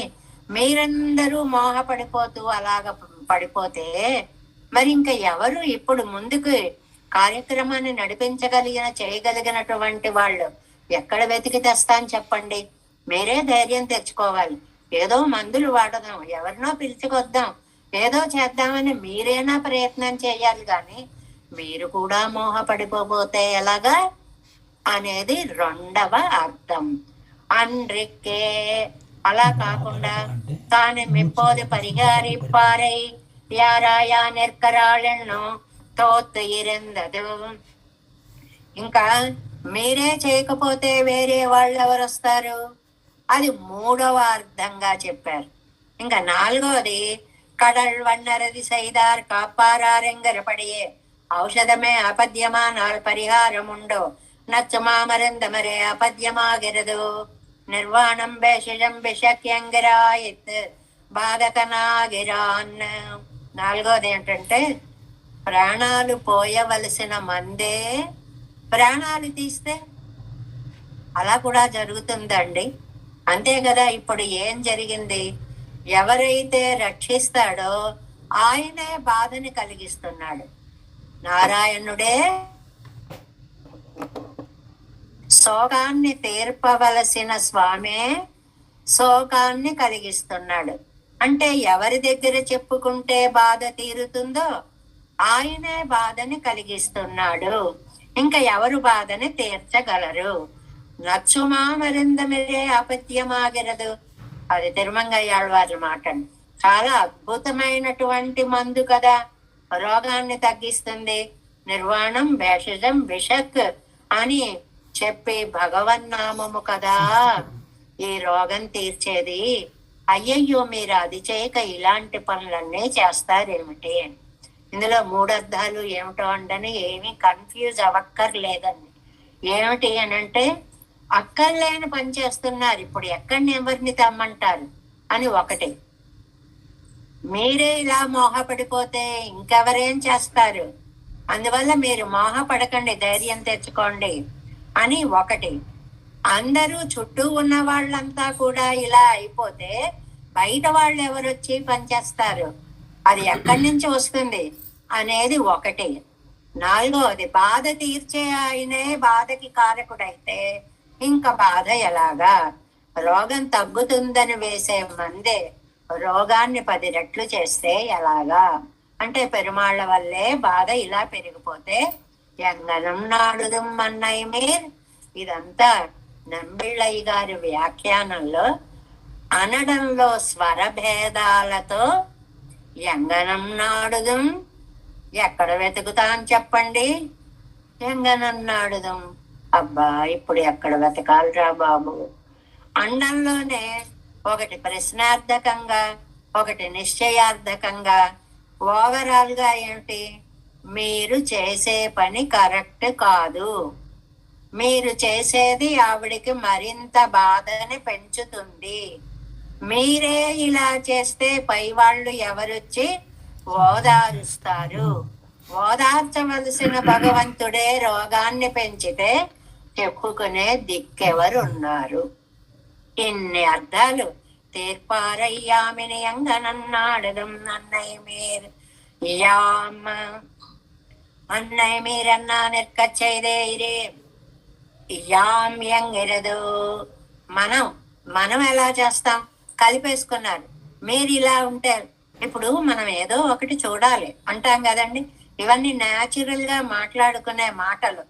[SPEAKER 1] మీరందరూ మోహపడిపోతూ అలాగ పడిపోతే మరి ఇంకా ఎవరు ఇప్పుడు ముందుకు కార్యక్రమాన్ని చేయగలిగినటువంటి వాళ్ళు ఎక్కడ వెతికి తెస్తాను చెప్పండి? మీరే ధైర్యం తెచ్చుకోవాలి. ఏదో మందులు వాడదాం, ఎవరినో పిలుచుకొద్దాం, ఏదో చేద్దామని మీరేనా ప్రయత్నం చేయాలి. కానీ మీరు కూడా మోహపడిపోతే ఎలాగా అనేది రెండవ అర్థం. అన్రిక్కే, అలా కాకుండా తాను మెప్పోది పరిహారిప్పారై యారాయా నిర్కరాళెన్నో తోత్తు ఇరెందదు. ఇంకా మీరే చేయకపోతే వేరే వాళ్ళు ఎవరు వస్తారు? అది 3వ అర్థంగా చెప్పారు. ఇంకా 4వది கடல் வண்ணரதி செய்தார் காப்பாரெங்கரபடியே ఔషధమే అపద్యమానాల్ పరిహారం ఉండో నచ్చుమా మరందమరే అపద్యమాగిరదు నిర్వాణం భేషజం విషక్యంగిరాయిత్ బాధకనాగిరాన్. 4వది ఏంటంటే ప్రాణాలు పోయవలసిన మందే ప్రాణాలు తీస్తే అలా కూడా జరుగుతుందండి. అంతే కదా. ఇప్పుడు ఏం జరిగింది? ఎవరైతే రక్షిస్తాడో ఆయనే బాధని కలిగిస్తున్నాడు. నారాయణుడే శోకాన్ని తీర్పవలసిన స్వామే శోకాన్ని కలిగిస్తున్నాడు. అంటే ఎవరి దగ్గర చెప్పుకుంటే బాధ తీరుతుందో ఆయనే బాధని కలిగిస్తున్నాడు. ఇంకా ఎవరు బాధని తీర్చగలరు? నచ్చుమా మరిందమిరే అపత్యమాగిరదు. అది తిరుమంగయ్యాళ్వారి మాట. చాలా అద్భుతమైనటువంటి మందు కదా, రోగాన్ని తగ్గిస్తుంది. నిర్వాణం భేషజం విషక్ అని చెప్పి భగవన్నామము కదా ఈ రోగం తీర్చేది. అయ్యయ్యో మీరు అది చేయక ఇలాంటి పనులన్నీ చేస్తారేమిటి? ఇందులో 3 అర్థాలు ఏమిటో అంటని ఏమీ కన్ఫ్యూజ్ అవ్వక్కర్లేదండి. ఏమిటి అని అంటే అక్కర్లేని పని చేస్తున్నారు, ఇప్పుడు ఎక్కడిని ఎవరిని తెమ్మంటారు అని ఒకటి. మీరే ఇలా మోహపడిపోతే ఇంకెవరేం చేస్తారు? అందువల్ల మీరు మోహపడకండి, ధైర్యం తెచ్చుకోండి అని ఒకటి. అందరూ చుట్టూ ఉన్న వాళ్ళంతా కూడా ఇలా అయిపోతే బయట వాళ్ళు ఎవరొచ్చి పనిచేస్తారు? అది ఎక్కడి నుంచి వస్తుంది అనేది ఒకటి. నాలుగవది, బాధ తీర్చే ఆయనే బాధకి కారకుడైతే ఇంకా బాధ ఎలాగా? రోగం తగ్గుతుందని వేసే మందే రోగాన్ని 10 రెట్లు చేస్తే ఎలాగా? అంటే పెరుమాళ్ళ వల్లే బాధ ఇలా పెరిగిపోతే ఎంగనం నాడుదు అన్నయ్య మీర్. ఇదంతా నంబిళ్ళయ్య గారి వ్యాఖ్యానంలో అనడంలో స్వరభేదాలతో ఎంగనం నాడుదం ఎక్కడ వెతుకుతాం చెప్పండి? ఎంగనం నాడుదం. అబ్బా, ఇప్పుడు ఎక్కడ వెతకాలిరా బాబు? అండంలోనే ఒకటి ప్రశ్నార్థకంగా, ఒకటి నిశ్చయార్థకంగా. ఓవరాల్ గా ఏమిటి? మీరు చేసే పని కరెక్ట్ కాదు, మీరు చేసేది ఆవిడికి మరింత బాధని పెంచుతుంది, మీరే ఇలా చేస్తే పై వాళ్ళు ఎవరొచ్చి ఓదారుస్తారు? ఓదార్చవలసిన భగవంతుడే రోగాన్ని పెంచితే చెప్పుకునే దిక్కెవరున్నారు? ఇన్ని అర్థాలు తీర్పారయ్యామిని అంగనన్నాడదం అన్నయ్య మీర్. యామ్ అన్నయ్య మీరన్నా నెక్కచ్చైదే యాం ఎంగిరదు. మనం ఎలా చేస్తాం? కలిపేసుకున్నారు. మీరు ఇలా ఉంటే ఇప్పుడు మనం ఏదో ఒకటి చూడాలి అంటాం కదండి. ఇవన్నీ న్యాచురల్ గా మాట్లాడుకునే మాటలు.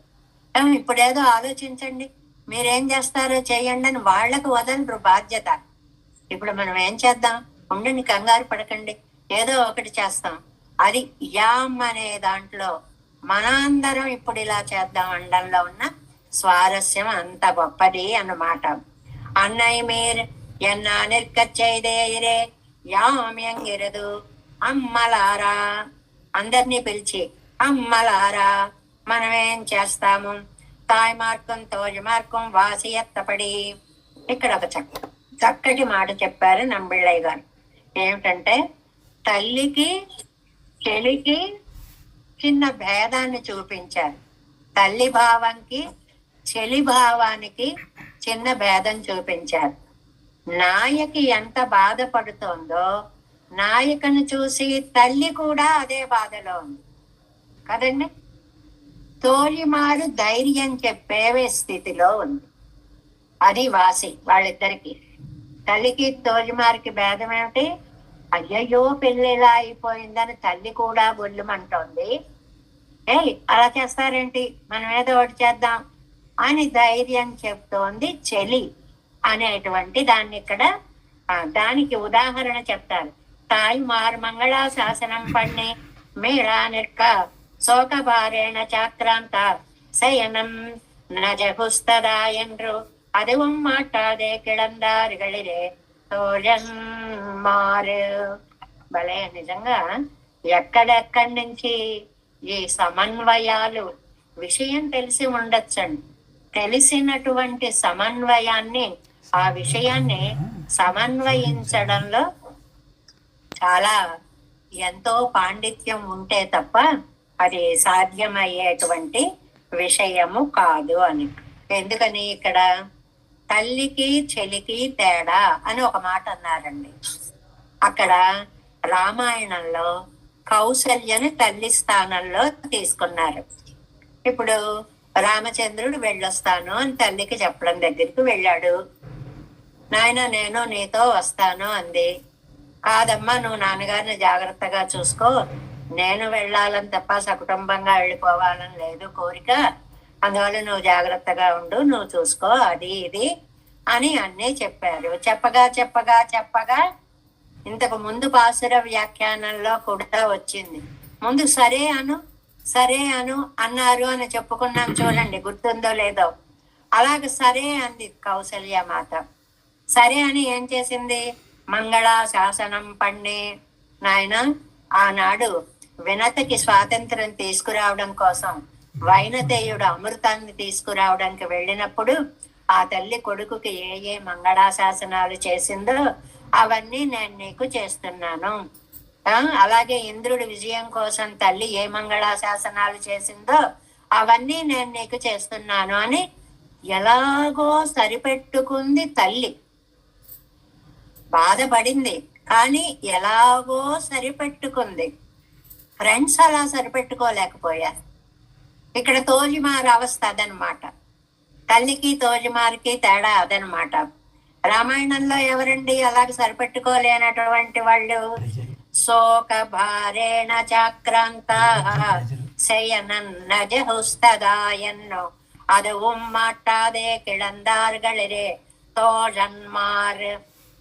[SPEAKER 1] ఇప్పుడు ఏదో ఆలోచించండి, మీరేం చేస్తారో చేయండి అని వాళ్లకు వదలరు బాధ్యత. ఇప్పుడు మనం ఏం చేద్దాం? ఉండండి, కంగారు పడకండి, ఏదో ఒకటి చేస్తాం. అది యామ్ అనే దాంట్లో మనందరం ఇప్పుడు ఇలా చేద్దాం అండంలో ఉన్న స్వారస్యం అంత గొప్పది అన్నమాట. అన్నయ్య మీరు ఎన్నా నిర్కచ్చైదే యామ్యంగిరదు. అమ్మలారా, అందరినీ పిలిచి అమ్మలారా మనమేం చేస్తాము? తాయి మార్గం తోజి మార్గం వాసి ఎత్తపడి. ఇక్కడ ఒక చక్కటి మాట చెప్పారు నంబిళ్ళయ్య గారు. ఏమిటంటే, తల్లికి చెలికి చిన్న భేదాన్ని చూపించారు. తల్లి భావానికి చెలి భావానికి చిన్న భేదం చూపించారు. నాయకి ఎంత బాధపడుతోందో నాయకను చూసి తల్లి కూడా అదే బాధలో ఉంది కదండి. తోలిమారు ధైర్యం చెప్పేవే స్థితిలో ఉంది. అది వాసి వాళ్ళిద్దరికి. తల్లికి తోలిమారికి భేదం ఏమిటి? అయ్యయ్యో పెళ్ళిలా అయిపోయిందని తల్లి కూడా గొల్లుమంటోంది. అలా చేస్తారేంటి, మనం ఏదో ఒకటి చేద్దాం అని ధైర్యం చెప్తోంది చెలి అనేటువంటి దాన్ని ఇక్కడ దానికి ఉదాహరణ చెప్తారు. తాయి మారు మంగళా శాసనం పణ్ణి మేళా నిర్క శోకభారేణ చాక్రాంత శయనం నజహుస్తదా ఎండ్రు அதுவும் மாட்டாதே கிடந்தார்களிலே తోజన్మారు. భలే, నిజంగా ఎక్కడెక్కడి నుంచి ఈ సమన్వయాలు విషయం తెలిసి ఉండొచ్చండి. తెలిసినటువంటి సమన్వయాన్ని, ఆ విషయాన్ని సమన్వయించడంలో చాలా ఎంతో పాండిత్యం ఉంటే తప్ప అది సాధ్యమయ్యేటువంటి విషయము కాదు అని. ఎందుకని ఇక్కడ తల్లికి చెలికి తేడా అని ఒక మాట అన్నారండి. అక్కడ రామాయణంలో కౌసల్యని తల్లి స్థానంలో తీసుకున్నారు. ఇప్పుడు రామచంద్రుడు వెళ్ళొస్తాను అని తల్లికి చెప్పడం దగ్గరికి వెళ్ళాడు. నాయన నేను నీతో వస్తాను అంది. కాదమ్మా, నువ్వు నాన్నగారిని జాగ్రత్తగా చూసుకో, నేను వెళ్ళాలని తప్ప సకుటుంబంగా వెళ్ళిపోవాలని లేదు కోరిక, అందువల్ల నువ్వు జాగ్రత్తగా ఉండు, నువ్వు చూసుకో, అది ఇది అని అన్నీ చెప్పారు. చెప్పగా చెప్పగా చెప్పగా ఇంతకు ముందు పాసుర వ్యాఖ్యానంలో కూడా వచ్చింది. ముందు సరే అను అన్నారు అని చెప్పుకున్నాం చూడండి, గుర్తుందో లేదో. అలాగ సరే అంది కౌసల్య మాత. సరే అని ఏం చేసింది? మంగళా శాసనం పణ్ణి. నాయన, ఆనాడు వినతకి స్వాతంత్రం తీసుకురావడం కోసం వైనతేయుడు అమృతాన్ని తీసుకురావడానికి వెళ్ళినప్పుడు ఆ తల్లి కొడుకుకి ఏ ఏ మంగళాశాసనాలు చేసిందో అవన్నీ నేను నీకు చేస్తున్నాను. అలాగే ఇంద్రుడి విజయం కోసం తల్లి ఏ మంగళాశాసనాలు చేసిందో అవన్నీ నేను నీకు చేస్తున్నాను అని ఎలాగో సరిపెట్టుకుంది తల్లి. బాధపడింది కానీ ఎలాగో సరిపెట్టుకుంది. ఫ్రెండ్స్ అలా సరిపెట్టుకోలేకపోయారు. ఇక్కడ తోజిమారు అవస్థ అదనమాట. తల్లికి తోజిమారికి తేడా అదనమాట. రామాయణంలో ఎవరండి అలాగ సరిపెట్టుకోలేనటువంటి వాళ్ళు? శోక భారేణ చాక్రాంత శయనన్న జహుస్తదా ఎన్నో அதுவும் மாட்டாதே கிடந்தார்களிరే తోజన్మార్.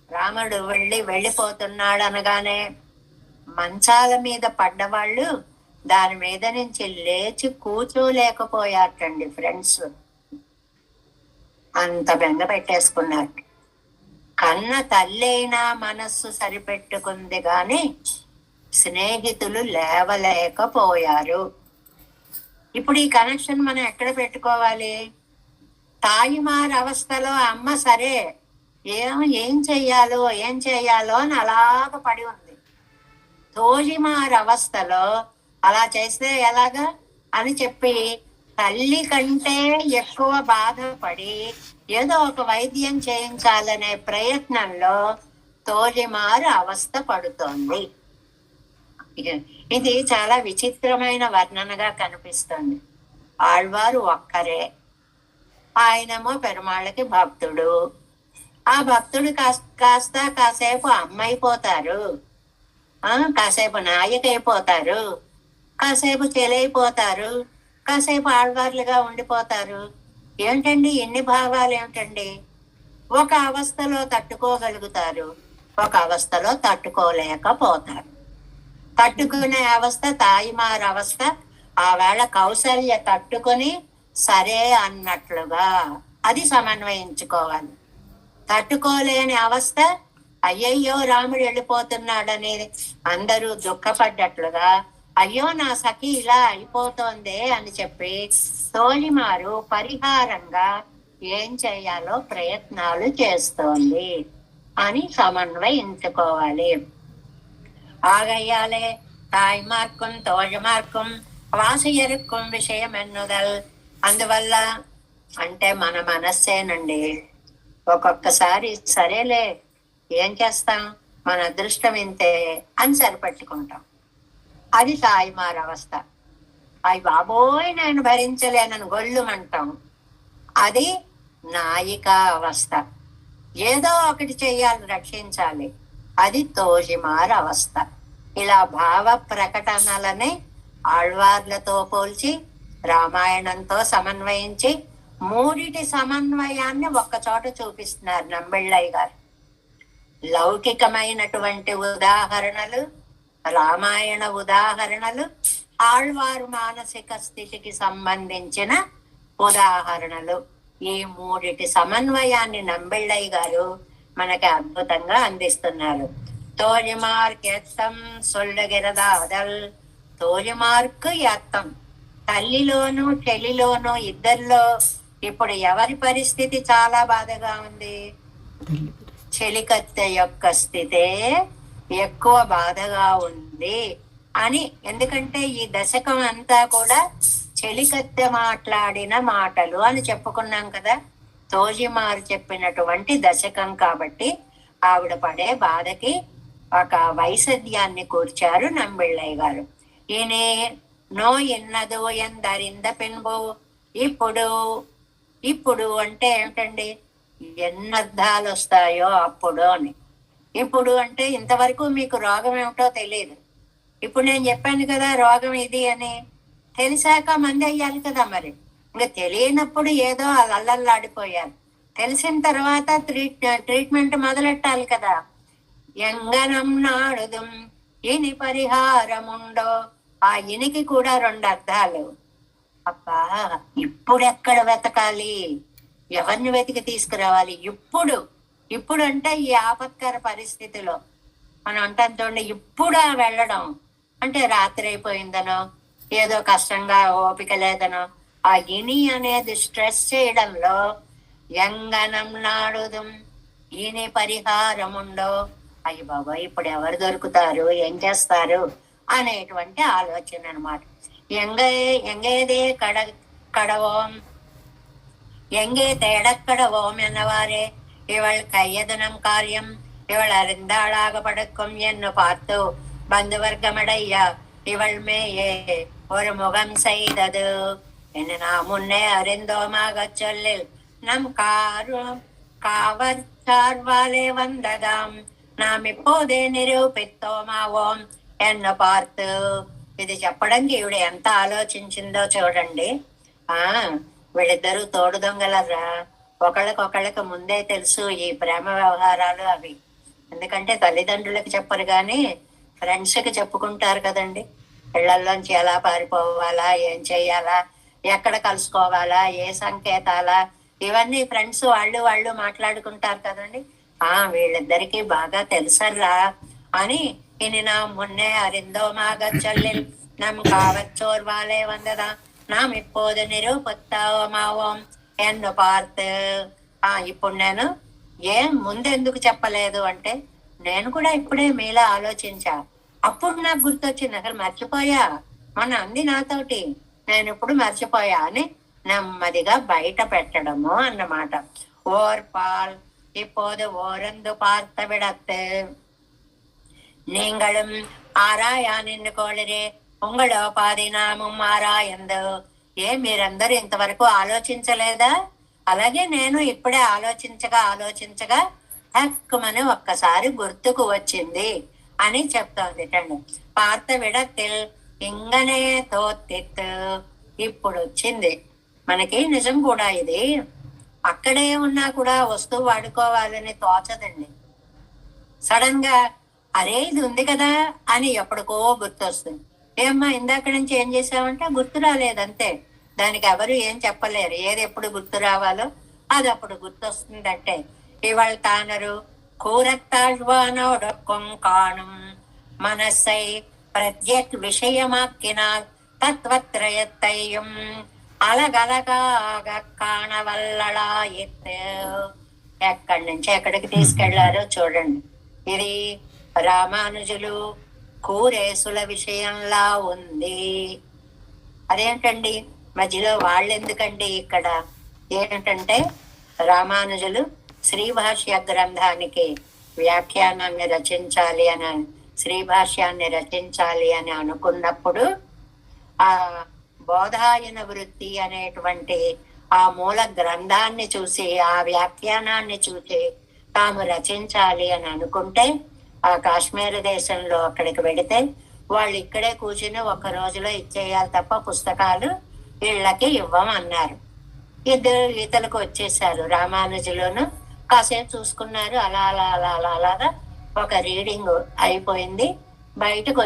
[SPEAKER 1] రాముడు వెళ్ళిపోతున్నాడు అనగానే మంచాల మీద పడ్డవాళ్ళు దాని మీద నుంచి లేచి కూర్చోలేకపోయారటండి ఫ్రెండ్స్. అంత బెంగ పెట్టేసుకున్నారు. కన్న తల్లైనా మనస్సు సరిపెట్టుకుంది గాని స్నేహితులు లేవలేకపోయారు. ఇప్పుడు ఈ కనెక్షన్ మనం ఎక్కడ పెట్టుకోవాలి? తాయిమార్ అవస్థలో అమ్మ సరే ఏం చెయ్యాలో అని అలాగ పడి ఉంది. తోజిమార్ అవస్థలో అలా చేస్తే ఎలాగా అని చెప్పి తల్లి కంటే ఎక్కువ బాధపడి ఏదో ఒక వైద్యం చేయించాలనే ప్రయత్నంలో తోజిమార్ అవస్థ పడుతోంది. ఇది చాలా విచిత్రమైన వర్ణనగా కనిపిస్తుంది. ఆళ్వారు ఒక్కరే, ఆయనేమో పెరుమాళ్ళకి భక్తుడు. ఆ భక్తుడు కాసేపు అమ్మైపోతారు, కాసేపు నాయక అయిపోతారు, కాసేపు చెలైపోతారు, కాసేపు ఆళ్వార్లుగా ఉండిపోతారు. ఏమిటండి ఎన్ని భావాలు ఏమిటండి? ఒక అవస్థలో తట్టుకోగలుగుతారు, ఒక అవస్థలో తట్టుకోలేకపోతారు. తట్టుకునే అవస్థ తాయిమార్ అవస్థ. ఆవేళ కౌసల్య తట్టుకొని సరే అన్నట్లుగా అది సమన్వయించుకోవాలి. తట్టుకోలేని అవస్థ అయ్యయ్యో రాముడు వెళ్ళిపోతున్నాడని అందరూ దుఃఖపడ్డట్లుగా అయ్యో నా సఖి ఇలా అయిపోతోందే అని చెప్పి తోలిమారు పరిహారంగా ఏం చేయాలో ప్రయత్నాలు చేస్తోంది అని సమన్వయించుకోవాలి. ఆగయ్యాలే తాయిమార్க்கும் తోజమార్க்கும் వాసయరుక్కుం విషయం ఎన్నుదల్. అందువల్ల అంటే మన మనస్సేనండి. ఒక్కొక్కసారి సరేలే ఏం చేస్తాం, మన అదృష్టం ఇంతే అని సరిపెట్టుకుంటాం. అది తాయిమార్ అవస్థ. అవి బాబోయ్ నేను భరించలేనని గొల్లుమంటాం. అది నాయిక అవస్థ. ఏదో ఒకటి చెయ్యాలి, రక్షించాలి. అది తోజిమార్ అవస్థ. ఇలా భావ ప్రకటనలని ఆళ్వార్లతో పోల్చి రామాయణంతో సమన్వయించి మూడిటి సమన్వయాన్ని ఒక్కచోట చూపిస్తున్నారు నంబిళ్ళయ్య గారు. లౌకికమైనటువంటి ఉదాహరణలు, రామాయణ ఉదాహరణలు, ఆళ్వారు మానసిక స్థితికి సంబంధించిన ఉదాహరణలు, ఈ మూడిటి సమన్వయాన్ని నంబిళ్ళయ్య గారు మనకి అద్భుతంగా అందిస్తున్నారు. తోజిమార్క్ ఎత్తం సొల్లగిరదాదల్. తోజిమార్కు ఎత్తం. తల్లిలోను చెల్లిలోను ఇద్దరిలో ఇప్పుడు ఎవరి పరిస్థితి చాలా బాధగా ఉంది? చెలికత్తె యొక్క స్థితే ఎక్కువ బాధగా ఉంది అని. ఎందుకంటే ఈ దశకం అంతా కూడా చెలికత్తె మాట్లాడిన మాటలు అని చెప్పుకున్నాం కదా. తోజిమారు చెప్పినటువంటి దశకం కాబట్టి ఆవిడ పడే బాధకి ఒక వైసద్యాన్ని కూర్చారు నంబిళ్ళయ్య గారు. ఈయనే నో ఎన్నదో ఎందరింద పెన్బో. ఇప్పుడు ఇప్పుడు అంటే ఏమిటండి? ఎన్నర్థాలు వస్తాయో అప్పుడు అని. ఇప్పుడు అంటే ఇంతవరకు మీకు రోగం ఏమిటో తెలియదు. ఇప్పుడు నేను చెప్పాను కదా రోగం ఇది అని. తెలిసాక మంది అయ్యాలి కదా మరి. ఇంకా తెలియనప్పుడు ఏదో అల్లల్లాడిపోయారు. తెలిసిన తర్వాత ట్రీట్మెంట్ మొదలెట్టాలి కదా. ఎంగనం నాడుదం ఇని పరిహారముండో. ఆ ఇనికి కూడా రెండు అర్థాలు. అబ్బా ఇప్పుడెక్కడ వెతకాలి, ఎవరిని వెతికి తీసుకురావాలి? ఇప్పుడు అంటే ఈ ఆపత్కర పరిస్థితిలో మనం అంటాం చూడండి. ఇప్పుడు వెళ్ళడం అంటే రాత్రి అయిపోయిందనో, ఏదో కష్టంగా ఓపిక లేదనో, ఆ ఇని అనేది స్ట్రెస్ చేయడంలో ఎంగనం నాడుదం ఈని పరిహారముండో. అయ్యి బాబా ఇప్పుడు ఎవరు దొరుకుతారు, ఏం చేస్తారు అనేటువంటి ఆలోచన అనమాట. ఎంగేదే కడవోం எங்கே தேடக்கடவோம் என்னவாறே இவள் கையதனம் காரியம் இவள் அறிந்தாளாக படுக்கும் என்று பார்த்து பந்து வர்க்கமடையா இவள் மேயே ஒரு முகம் செய்தது. என்னன்னா முன்னே அறிந்தோமாக சொல்லில் நம் காவர் சார்வாலே வந்ததாம் நாம் இப்போదే నిరూపితోమావోం ఎన్న పార్తు. ఇది చెప్పడానికి ఈవిడ ఎంత ఆలోచించిందో చూడండి. ఆ వీళ్ళిద్దరూ తోడు దొంగలరా, ఒకళ్ళకొకళ్ళకి ముందే తెలుసు ఈ ప్రేమ వ్యవహారాలు అవి. ఎందుకంటే తల్లిదండ్రులకు చెప్పరు కానీ ఫ్రెండ్స్ కి చెప్పుకుంటారు కదండి. ఇళ్లలోంచి ఎలా పారిపోవాలా, ఏం చెయ్యాలా, ఎక్కడ కలుసుకోవాలా, ఏ సంకేతాలా, ఇవన్నీ ఫ్రెండ్స్ వాళ్ళు మాట్లాడుకుంటారు కదండి. వీళ్ళిద్దరికి బాగా తెలుసర్రా అని ఇని నా మున్నే అరిందోమాగ చొల్లిల్ నమ్ కావచ్చోర్వాలే వందదా நாம் இப்போது నిరూపితోమావోం ఎన్ను పార్త్. ఇప్పుడు నేను ఏం ముందెందుకు చెప్పలేదు అంటే, నేను కూడా ఇప్పుడే మీలా ఆలోచించా, అప్పుడు నాకు గుర్తొచ్చింది, అసలు మర్చిపోయా, మొన్న అంది నాతోటి, నేను ఇప్పుడు మర్చిపోయా అని నెమ్మదిగా బయట పెట్టడము అన్నమాట. ఓర్పాల్ இப்போது ஓரந்து பார்த்த விடத்து நீங்களும் ఆరాయానిన్ను కోళిరే ఉంగళో పాదినామం ఆరాయందు. మీరందరూ ఇంతవరకు ఆలోచించలేదా? అలాగే నేను ఇప్పుడే ఆలోచించగా హక్కుమని ఒక్కసారి గుర్తుకు వచ్చింది అని చెప్తోంది. పార్త విడతిల్ ఇంగనే తోత్తిత్. ఇప్పుడు వచ్చింది మనకి. నిజం కూడా ఇది. అక్కడే ఉన్నా కూడా వస్తువు వాడుకోవాలని తోచదండి. సడన్ గా అరే ఇది ఉంది కదా అని ఎప్పటికో గుర్తొస్తుంది. ఏమ్మా ఇందాక నుంచి ఏం చేసావంటే గుర్తు రాలేదంతే. దానికి ఎవరు ఏం చెప్పలేరు. ఏది ఎప్పుడు గుర్తు రావాలో అది అప్పుడు గుర్తొస్తుందంటే. ఇవాళ తానరు కూరత్తాழ்వానోడొక్కం కాణం మనస్సై ప్రత్యేక్ విషయమాక్కినాల్ తత్వత్రయత్తయ్యం అలగలగాగ కాణవల్లళాయిత్. ఎక్కడి నుంచి ఎక్కడికి తీసుకెళ్లారో చూడండి. ఇది రామానుజులు కూరేసుల విషయంలా ఉంది. అదేంటండి మధ్యలో వాళ్ళెందుకండి ఇక్కడ? ఏంటంటే రామానుజులు శ్రీభాష్య గ్రంథానికి వ్యాఖ్యానాన్ని రచించాలి అని, శ్రీభాష్యాన్ని రచించాలి అని అనుకున్నప్పుడు ఆ బోధాయన వృత్తి అనేటువంటి ఆ మూల గ్రంథాన్ని చూసి, ఆ వ్యాఖ్యానాన్ని చూసి తాము రచించాలి అని అనుకుంటే, ఆ కాశ్మీర్ దేశంలో అక్కడికి వెడితే వాళ్ళు ఇక్కడే కూర్చుని ఒక రోజులో ఇచ్చేయాలి తప్ప పుస్తకాలు వీళ్ళకి ఇవ్వమన్నారు. ఇద్దరు ఈతలకు వచ్చేసారు. రామానుజులను కాసేపు చూసుకున్నారు. అలాగా ఒక రీడింగ్ అయిపోయింది. బయటకు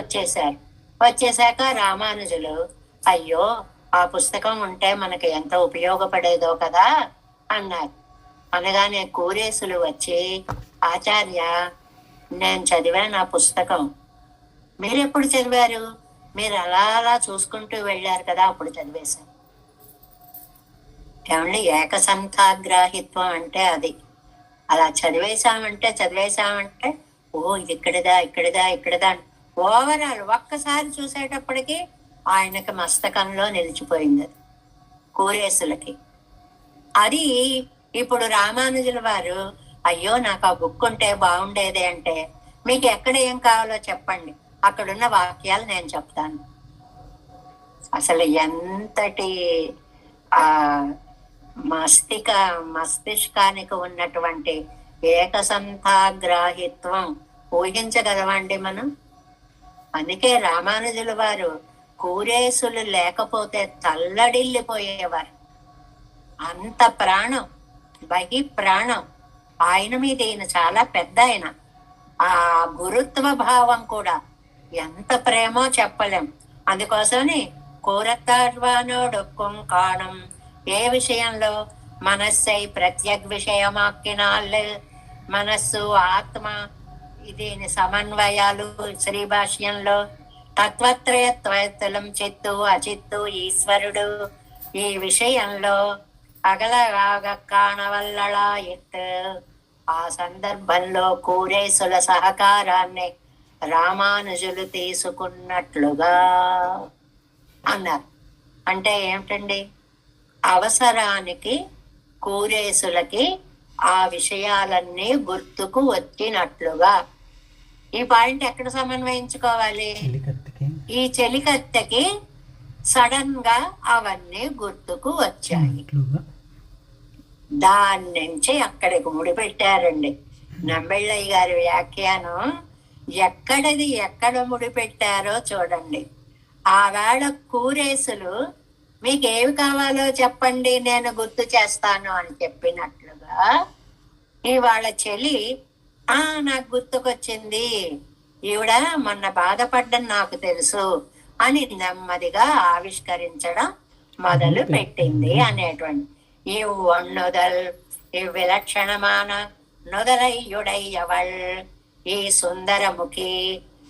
[SPEAKER 1] వచ్చేసాక రామానుజులు అయ్యో ఆ పుస్తకం ఉంటే మనకి ఎంత ఉపయోగపడేదో కదా అన్నారు. అనగానే కూరేసులు వచ్చి, ఆచార్య నేను చదివాను ఆ పుస్తకం. మీరెప్పుడు చదివారు? మీరు అలా చూసుకుంటూ వెళ్ళారు కదా, అప్పుడు చదివేశాను. ఏమండి ఏకసంతాగ్రాహిత్వం అంటే అది. అలా చదివేశామంటే ఓ ఇది ఇక్కడిదా ఓవరాల్ ఒక్కసారి చూసేటప్పటికి ఆయనకి మస్తకంలో నిలిచిపోయింది అది, కూరేసులకి. అది ఇప్పుడు రామానుజుల వారు అయ్యో నాకు ఆ బుక్ ఉంటే బాగుండేది అంటే, మీకు ఎక్కడ ఏం కావాలో చెప్పండి, అక్కడున్న వాక్యాలు నేను చెప్తాను. అసలు ఎంతటి ఆ మస్తిష్కానికి ఉన్నటువంటి ఏకసంతాగ్రాహిత్వం ఊహించగలవండి మనం. అందుకే రామానుజుల వారు కూరేసులు లేకపోతే తల్లడిల్లిపోయేవారు. అంత ప్రాణం, బహి ప్రాణం ఆయన మీద. ఈయన చాలా పెద్ద ఆయన. ఆ గురుత్వ భావం కూడా ఎంత ప్రేమో చెప్పలేం. అందుకోసమని కూరత్తాడ్వానోడొక్కం కాణం. ఏ విషయంలో? మనస్సై ప్రత్యేక విషయమాక్కినాళ్ళు. మనస్సు ఆత్మ దీని సమన్వయాలు శ్రీభాష్యంలో తత్వత్రయత్వలం చిత్తు అచిత్తు ఈశ్వరుడు. ఈ విషయంలో అగలగాగ కాణవల్లళాయిత్. ఆ సందర్భంలో కూరేసుల సహకారాన్ని రామానుజులు తీసుకున్నట్లుగా అన్నారు. అంటే ఏమిటండి? అవసరానికి కూరేసులకి ఆ విషయాలన్నీ గుర్తుకు వచ్చినట్లుగా. ఈ పాయింట్ ఎక్కడ సమన్వయించుకోవాలి? ఈ చెలికత్తెకి సడన్ గా అవన్నీ గుర్తుకు వచ్చాయి. దాని నుంచి అక్కడికి ముడిపెట్టారండి నంబెళ్ళయ్య గారి వ్యాఖ్యానం. ఎక్కడ ముడిపెట్టారో చూడండి. ఆవేళ కూరేసులు మీకేవి కావాలో చెప్పండి నేను గుర్తు చేస్తాను అని చెప్పినట్లుగా ఇవాళ చెలి నాకు గుర్తుకొచ్చింది, ఈవిడ మొన్న బాధపడ్డం నాకు తెలుసు అని నెమ్మదిగా ఆవిష్కరించడం మొదలు పెట్టింది అనేటువంటి ఇవ్వొన్నుదల్ ఇవ్విలక్షణమాన నుదలయ్యుడయ్యవళ్ ఈ సుందరముఖి.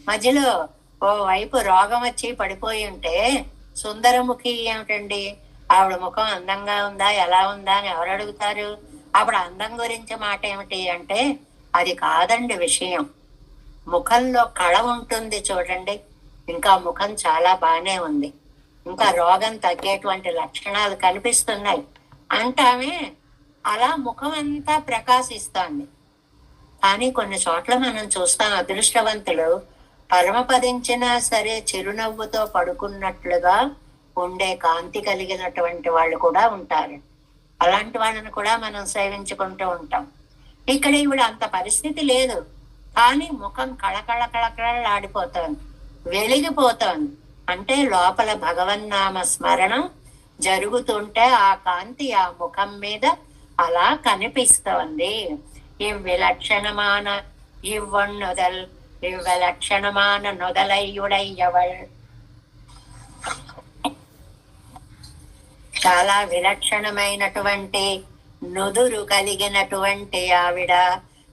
[SPEAKER 1] మధ్యలో ఓ వైపు రోగం వచ్చి పడిపోయి ఉంటే సుందరముఖి ఏమిటండి? ఆవిడ ముఖం అందంగా ఉందా ఎలా ఉందా అని ఎవరు అడుగుతారు? అప్పుడు అందం గురించి మాట ఏమిటి అంటే అది కాదండి విషయం. ముఖంలో కళ ఉంటుంది చూడండి, ఇంకా ముఖం చాలా బానే ఉంది, ఇంకా రోగం తగ్గేటువంటి లక్షణాలు కనిపిస్తున్నాయి అంటామే. అలా ముఖం అంతా ప్రకాశిస్తోంది. కానీ కొన్ని చోట్ల మనం చూస్తాం అదృష్టవంతులు పరమపదించినా సరే చిరునవ్వుతో పడుకున్నట్లుగా ఉండే కాంతి కలిగినటువంటి వాళ్ళు కూడా ఉంటారు. అలాంటి వాళ్ళని కూడా మనం సేవించుకుంటూ ఉంటాం. ఇక్కడ ఈవిడ అంత పరిస్థితి లేదు, కానీ ముఖం కళకళలాడిపోతోంది, వెలిగిపోతోంది. అంటే లోపల భగవన్నామ స్మరణం జరుగుతుంటే ఆ కాంతి ఆ ముఖం మీద అలా కనిపిస్తోంది. ఇవ్విలక్షణమాన ఇవ్వొన్నుదల్ ఇవ్వలక్షణమాన నుదలయ్యుడయ్యవళ్. చాలా విలక్షణమైనటువంటి నుదురు కలిగినటువంటి ఆవిడ,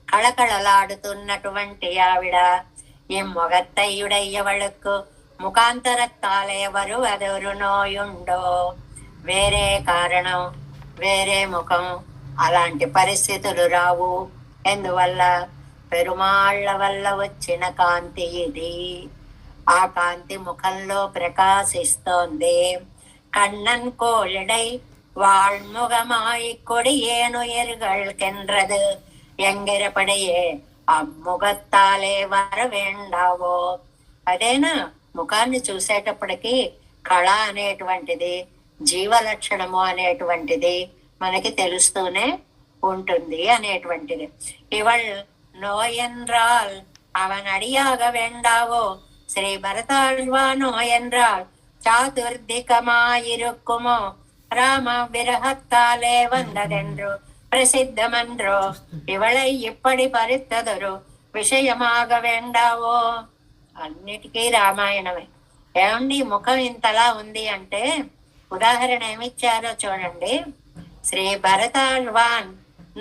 [SPEAKER 1] కళకళలాడుతున్నటువంటి ఆవిడ. ఈ మొగత్తయ్యుడయ్యవళకు ముఖాంతరత్తాలేవరు అదెవరు నోయుండో. వేరే కారణం వేరే ముఖం అలాంటి పరిస్థితులు రావు. ఎందువల్ల? పెరుమాళ్ల వల్ల వచ్చిన కాంతి ఇది. ఆ కాంతి ముఖంలో ప్రకాశిస్తోంది. కண்ணన్ కోళిడై வாழ்முகமாய் கொடியேனு எர்கள்கென்றது ఎంగిరపడియే అమ్ముగత్తాలే వర వేండావో. అదేనా ముఖాన్ని చూసేటప్పటికి కళ అనేటువంటిది జీవలక్షణము అనేటువంటిది మనకి తెలుస్తూనే ఉంటుంది అనేటువంటిది. ఇవళ్ నోయెన్రాల్ అవన్ అడియాగ వేండావో. శ్రీ భరతాழ்வா நோயென்றால் சாதுர்திகமாயிருக்குமோ ராம விரகத்தாலே வந்ததென்று ప్రసిద్ధమన్రో. ఇవళై ఇప్పటి పరిత్తదరు విషయమాగ వేండావో. అన్నిటికీ రామాయణమే. ఏమండి ముఖం ఇంతలా ఉంది అంటే ఉదాహరణ ఏమిచ్చారో చూడండి. శ్రీ భరతాళ్వాన్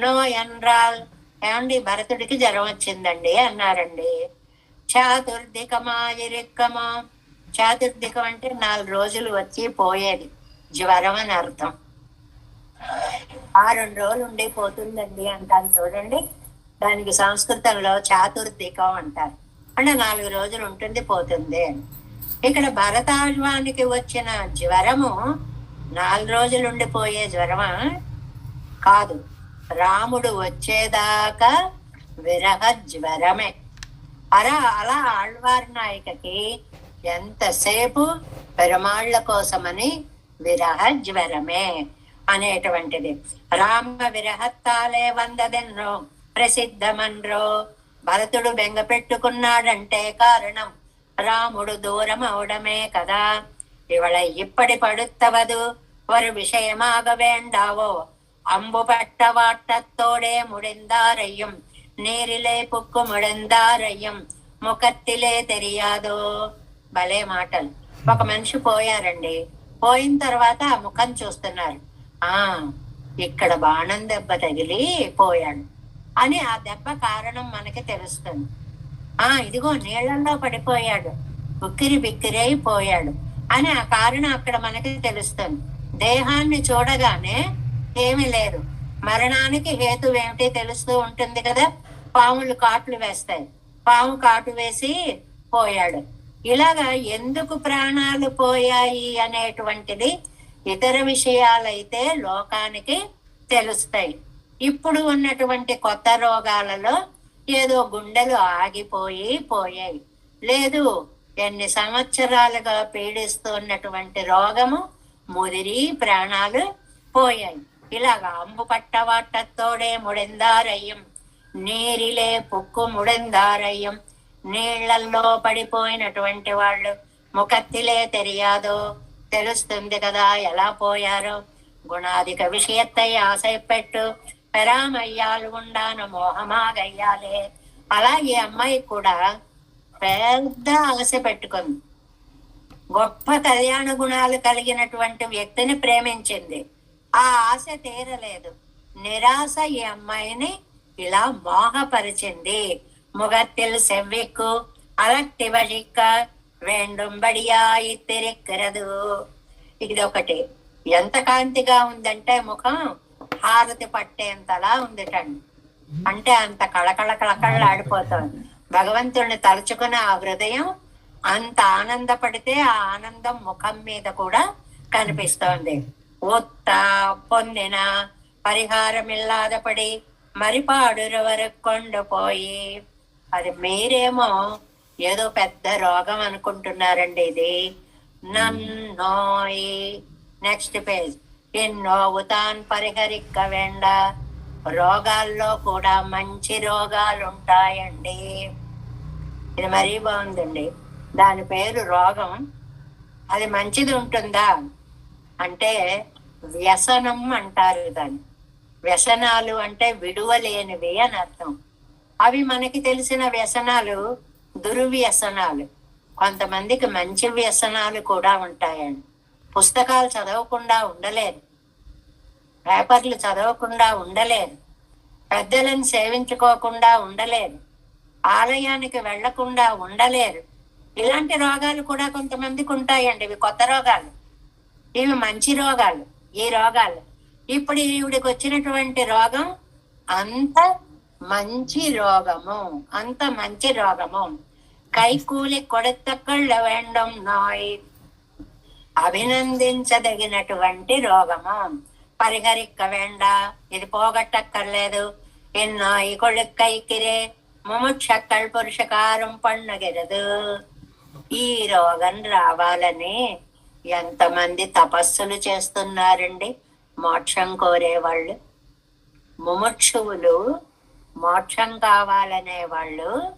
[SPEAKER 1] నో ఎన్రాల్. ఏమండి భరతుడికి జ్వరం వచ్చిందండి అన్నారండి. చాతుర్దికమాయిరిక్కమో. చాతుర్దికం అంటే 4 రోజులు వచ్చి పోయేది జ్వరం అని అర్థం. 2 రోజులు ఉండిపోతుందండి అంటారు చూడండి, దానికి సంస్కృతంలో చాతుర్దికం అంటారు. అంటే 4 రోజులు ఉంటుంది పోతుంది అని. ఇక్కడ భరతాళ్వానికి వచ్చిన జ్వరము 4 రోజులు ఉండిపోయే జ్వరమా కాదు, రాముడు వచ్చేదాకా విరహ జ్వరమే. అలా ఆళ్వార్ నాయకకి ఎంతసేపు పెరుమాళ్ల కోసమని విరహ జ్వరమే అనేటువంటిది. రామ విరహత్తాలే వందదెన్నో ప్రసిద్ధమన్రో. భరతుడు బెంగ పెట్టుకున్నాడంటే కారణం రాముడు దూరం అవడమే కదా. ఇవళ ఇప్పటి పడుత్తవదు ஒரு விஷயமாக வேண்டாவோ. அம்பு பட்ட வாட்டத்தோடே முடிந்தாரையும் నీరిలే పుక్కు ముడందారయ్యం ముఖత్తిలే తెలియాదో. భలే మాటలు. ఒక మనిషి పోయారండి, పోయిన తర్వాత ఆ ముఖం చూస్తున్నారు. ఇక్కడ బాణం దెబ్బ తగిలి పోయాడు అని ఆ దెబ్బ కారణం మనకి తెలుస్తుంది. ఇదిగో నీళ్లలో పడిపోయాడు, ఉక్కిరి బిక్కిరై పోయాడు అని ఆ కారణం అక్కడ మనకి తెలుస్తుంది. దేహాన్ని చూడగానే ఏమీ లేదు, మరణానికి హేతు ఏమిటి తెలుస్తూ ఉంటుంది కదా. పాములు కాట్లు వేస్తాయి, పాము కాటు వేసి పోయాడు. ఇలాగా ఎందుకు ప్రాణాలు పోయాయి అనేటువంటిది ఇతర విషయాలైతే లోకానికి తెలుస్తాయి. ఇప్పుడు ఉన్నటువంటి కొత్త రోగాలలో ఏదో గుండెలు ఆగిపోయాయి, లేదు ఎన్ని సంవత్సరాలుగా పీడిస్తున్నటువంటి రోగము ముదిరి ప్రాణాలు పోయాయి. ఇలాగ అంబు పట్టవాటత్తోడే ముడెందారయ్యం, నీరిలే పుక్కు ముడెందారయ్యం. నీళ్లల్లో పడిపోయినటువంటి వాళ్ళు ముఖత్తిలే తెలియాదో, తెలుస్తుంది కదా ఎలా పోయారో. గుణాధిక విషయత్తై ఆశయపెట్టు పెరామయ్యాలు ఉండాను మోహమాగయ్యాలే. అలా ఈ అమ్మాయి కూడా పెద్ద ఆశ పెట్టుకుంది. గొప్ప కళ్యాణ గుణాలు కలిగినటువంటి వ్యక్తిని ప్రేమించింది. ఆ ఆశ తీరలేదు. నిరాశ ఈ అమ్మాయిని ఇలా మోహపరిచింది. ముగత్తిల్ సెవ్విక్కు అలట్టివழிக்க వేండుంబడియా ఇత్తిరిక్కరదు. ఇది ఒకటి. ఎంత కాంతిగా ఉందంటే ముఖం హారతి పట్టేంతలా ఉందిటండి. అంటే అంత కళకళ కళకళలాడిపోతుంది. భగవంతుడిని తలుచుకున్న ఆ హృదయం అంత ఆనందపడితే ఆ ఆనందం ముఖం మీద కూడా కనిపిస్తోంది. ఒత్త పొందిన పరిహారమిల్లాదపడి మరిపాడుర వరకు కొండపోయి. అది మీరేమో ఏదో పెద్ద రోగం అనుకుంటున్నారండి. ఇది నన్నోయి. Next page. ఎన్నోవుతాన్ పరిహరిక్క వెండ. రోగాల్లో కూడా మంచి రోగాలు ఉంటాయండి. ఇది మరీ బాగుందండి. దాని పేరు రోగం. అది మంచిది ఉంటుందా అంటే వ్యసనం అంటారు దాన్ని. వ్యసనాలు అంటే విడువలేనివి అని అర్థం. అవి మనకి తెలిసిన వ్యసనాలు దుర్వ్యసనాలు. కొంతమందికి మంచి వ్యసనాలు కూడా ఉంటాయండి. పుస్తకాలు చదవకుండా ఉండలేరు, పేపర్లు చదవకుండా ఉండలేరు, పెద్దలను సేవించుకోకుండా ఉండలేరు, ఆలయానికి వెళ్లకుండా ఉండలేరు. ఇలాంటి రోగాలు కూడా కొంతమందికి ఉంటాయండి. ఇవి కొత్త రోగాలు, ఇవి మంచి రోగాలు. ఈ రోగాలు ఇప్పుడు ఈవిడికి వచ్చినటువంటి రోగం అంత మంచి రోగము, అంత మంచి రోగము. కైకూలి కొడతక్కళ్ళ వేండం నాయ్. అభినందించదగినటువంటి రోగము. పరిహరిక్క వేండ. ఇది పోగొట్టక్కర్లేదు. ఎన్నో ఈ కొడుక్కైకిరే ముముక్షక్కల్ పురుషకారం పన్నగిరదు. ఈ రోగం రావాలని ఎంతమంది తపస్సులు చేస్తున్నారండి మోక్షం కోరేవాళ్ళు. ముముక్షువులు, మోక్షం కావాలనే వాళ్ళు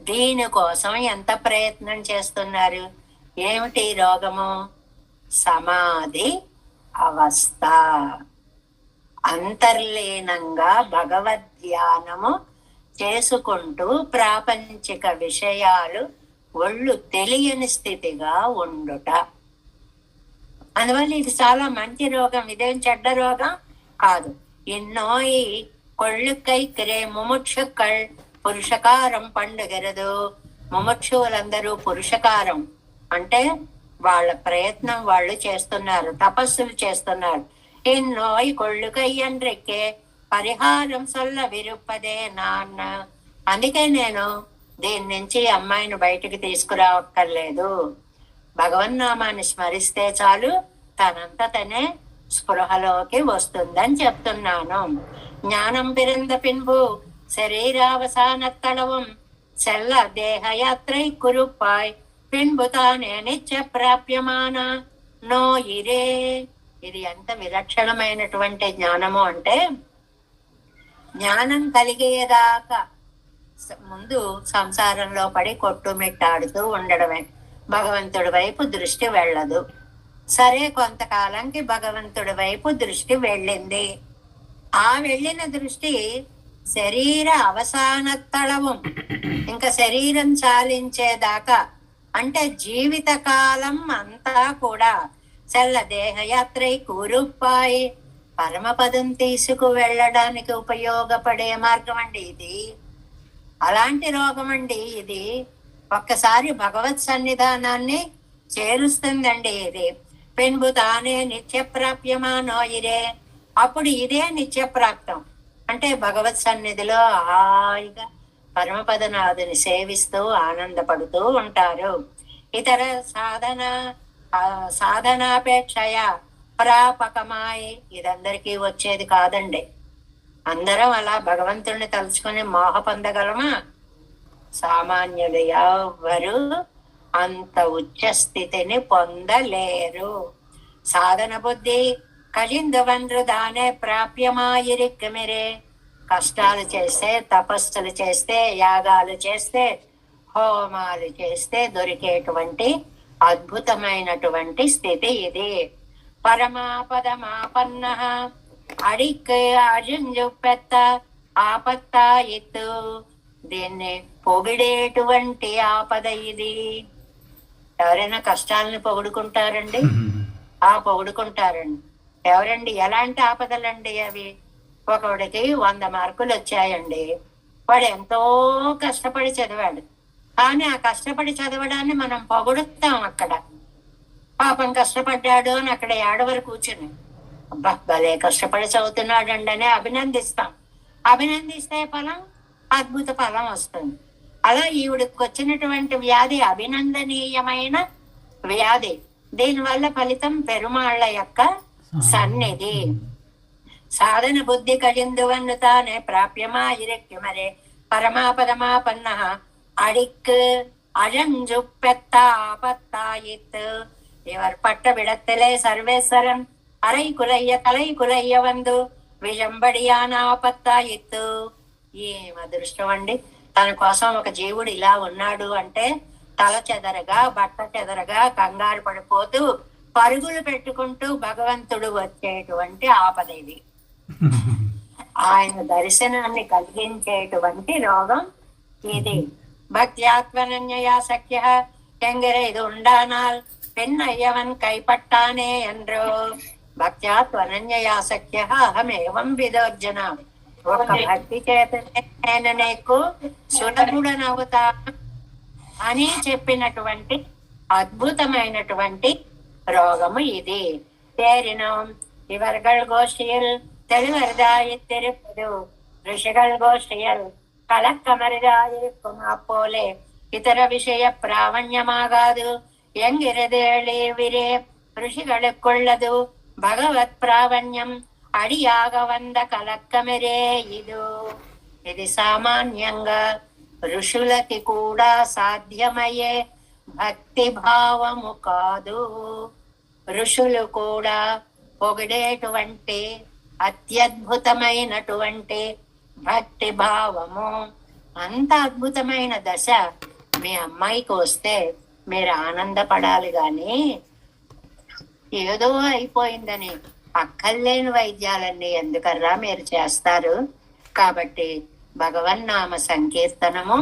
[SPEAKER 1] దీనికోసం ఎంత ప్రయత్నం చేస్తున్నారు. ఏమిటి రోగము? సమాధి అవస్థ. అంతర్లీనంగా భగవద్ధ్యానము చేసుకుంటూ ప్రాపంచిక విషయాలు ఒళ్ళు తెలియని స్థితిగా ఉండుట. అందువల్ల ఇది చాలా మంచి రోగం. ఇదేం చెడ్డ రోగం కాదు. ఇన్నోయి కొళ్ళుకై కిరే ముముక్షుక్కల్ పురుషకారం పండుగరదు. ముముక్షువులందరూ పురుషకారం అంటే వాళ్ళ ప్రయత్నం వాళ్ళు చేస్తున్నారు, తపస్సులు చేస్తున్నారు. ఇన్నోయి కొళ్ళుకయ్యండ్రెక్కే పరిహారం సొల్ల విరుపదే నాన్న. అందుకే నేను దీని నుంచి అమ్మాయిని బయటికి తీసుకురావక్కర్లేదు. భగవన్నామాన్ని స్మరిస్తే చాలు తనంత తనే స్పృహలోకి వస్తుందని చెప్తున్నాను. జ్ఞానం పిరంద పిన్బు శరీరావసానత్తళవం సెల్ల దేహయాత్రై కురుపాయ్ పిన్బు తానే నిత్య ప్రాప్యమాన నో ఇరే. ఇది ఎంత విలక్షణమైనటువంటి జ్ఞానము అంటే జ్ఞానం కలిగేదాకా ముందు సంసారంలో పడి కొట్టుమిట్టాడుతూ ఉండడమే. భగవంతుడి వైపు దృష్టి వెళ్ళదు. సరే, కొంతకాలంకి భగవంతుడి వైపు దృష్టి వెళ్ళింది. ఆ వెళ్ళిన దృష్టి శరీర అవసాన తళవం, ఇంకా శరీరం చాలించేదాకా అంటే జీవిత కాలం అంతా కూడా చల్ల దేహయాత్రై కూరుప్పాయి పరమపదం తీసుకు వెళ్ళడానికి ఉపయోగపడే మార్గం అండి ఇది. అలాంటి రోగం అండి ఇది. ఒక్కసారి భగవత్ సన్నిధానాన్ని చేరుస్తుందండి ఇది. పెన్బు తానే నిత్యప్రాప్యమానో ఇరే. అప్పుడు ఇదే నిత్యప్రాప్తం. అంటే భగవత్ సన్నిధిలో హాయిగా పరమపదనాథుని సేవిస్తూ ఆనందపడుతూ ఉంటారు. ఇతర సాధనాపేక్షయ ప్రాపకమాయి. ఇదందరికీ వచ్చేది కాదండి. అందరం అలా భగవంతుడిని తలుచుకుని మోహ పొందగలమా? సామాన్యులు ఎవ్వరు అంత ఉచ్చ స్థితిని పొందలేరు. సాధన బుద్ధి కలిందువన్రు దానే ప్రాప్యమాయిరిక్కమిరే. కష్టాలు చేస్తే, తపస్సులు చేస్తే, యాగాలు చేస్తే, హోమాలు చేస్తే దొరికేటువంటి అద్భుతమైనటువంటి స్థితి ఇది. పరమాపదమాపన్న అడిక్కు అజంజు పెత్త ఆపత్తాయిత్తు. దీన్ని పొగిడేటువంటి ఆపద ఇది. ఎవరైనా కష్టాలను పొగుడుకుంటారండి? పొగుడుకుంటారండి. ఎవరండి? ఎలాంటి ఆపదలండి అవి? ఒకడికి 100 మార్కులు వచ్చాయండి. వాడు ఎంతో కష్టపడి చదివాడు. కానీ ఆ కష్టపడి చదవడాన్ని మనం పొగుడుతాం. అక్కడ పాపం కష్టపడ్డాడు అని అక్కడ ఏడవరు కూర్చుని, అబ్బా భలే కష్టపడి చదువుతున్నాడండి అని అభినందిస్తాం. అభినందిస్తే ఫలం, అద్భుత ఫలం వస్తుంది. అలా ఈవిడికి వచ్చినటువంటి వ్యాధి అభినందనీయమైన వ్యాధి. దీనివల్ల ఫలితం పెరుమాళ్ళ యొక్క సన్నిధి. సాధన బుద్ధి కలిందువన్ను తానే ప్రాప్యమాయిరెక్కిమరే పరమాపదమాపన్న అడిక్ అజంజు పెత్త ఆపత్తాయిత్. இவர் பட்ட விடத்திலே சர்வேஸ்வரன் அரை குலைய தலை குலைய வந்து విజంబడియాన ఆపత్తాయిత్తు. ఏం అదృష్టం అండి! తన కోసం ఒక జీవుడు ఇలా ఉన్నాడు అంటే తల చెదరగా, బట్ట చెదరగా, కంగారు పడిపోతూ పరుగులు పెట్టుకుంటూ భగవంతుడు వచ్చేటువంటి ఆపద ఇది. ఆయన దర్శనాన్ని కలిగించేటువంటి రోగం ఇది. భక్త్యాత్మనన్యయా సఖ్య ఎంగరే ఇది ఉండానాల్ పెన్నయ్యవన్ కైపట్టానే ఎండ్రో. భక్త్యాత్మనన్యయా సఖ్య అహమేవం విదోర్జన. ఒక భక్తి చేతనే నేను నీకు సులభుడనవుతా అని చెప్పినటువంటి అద్భుతమైనటువంటి రోగము ఇది. தேரினோம் இவர்கள் கோஷ்டியில் தெளிவரிதாயிருப்பது ఋషిகள் கோஷ்டியில் கலக்கமரிதாயிருக்கும் அப்போலே ఇతర విషయ ప్రావణ్యమాగాదు ఎంగిరదేళేవిరే ఋషిகளுக்குள்ளது భగవత్ ప్రావణ్యం అడియాగ వంద కలక్కమెరే ఇదు. ఇది సామాన్యంగా ఋషులకి కూడా సాధ్యమయ్యే భక్తి భావము కాదు. ఋషులు కూడా పొగిడేటువంటి అత్యద్భుతమైనటువంటి భక్తి భావము. అంత అద్భుతమైన దశ మీ అమ్మాయికి వస్తే మీరు ఆనందపడాలి గాని ఏదో అయిపోయిందని అక్కర్లేని వైద్యాలన్నీ ఎందుకర్రా మీరు చేస్తారు? కాబట్టి భగవన్నామ సంకీర్తనము,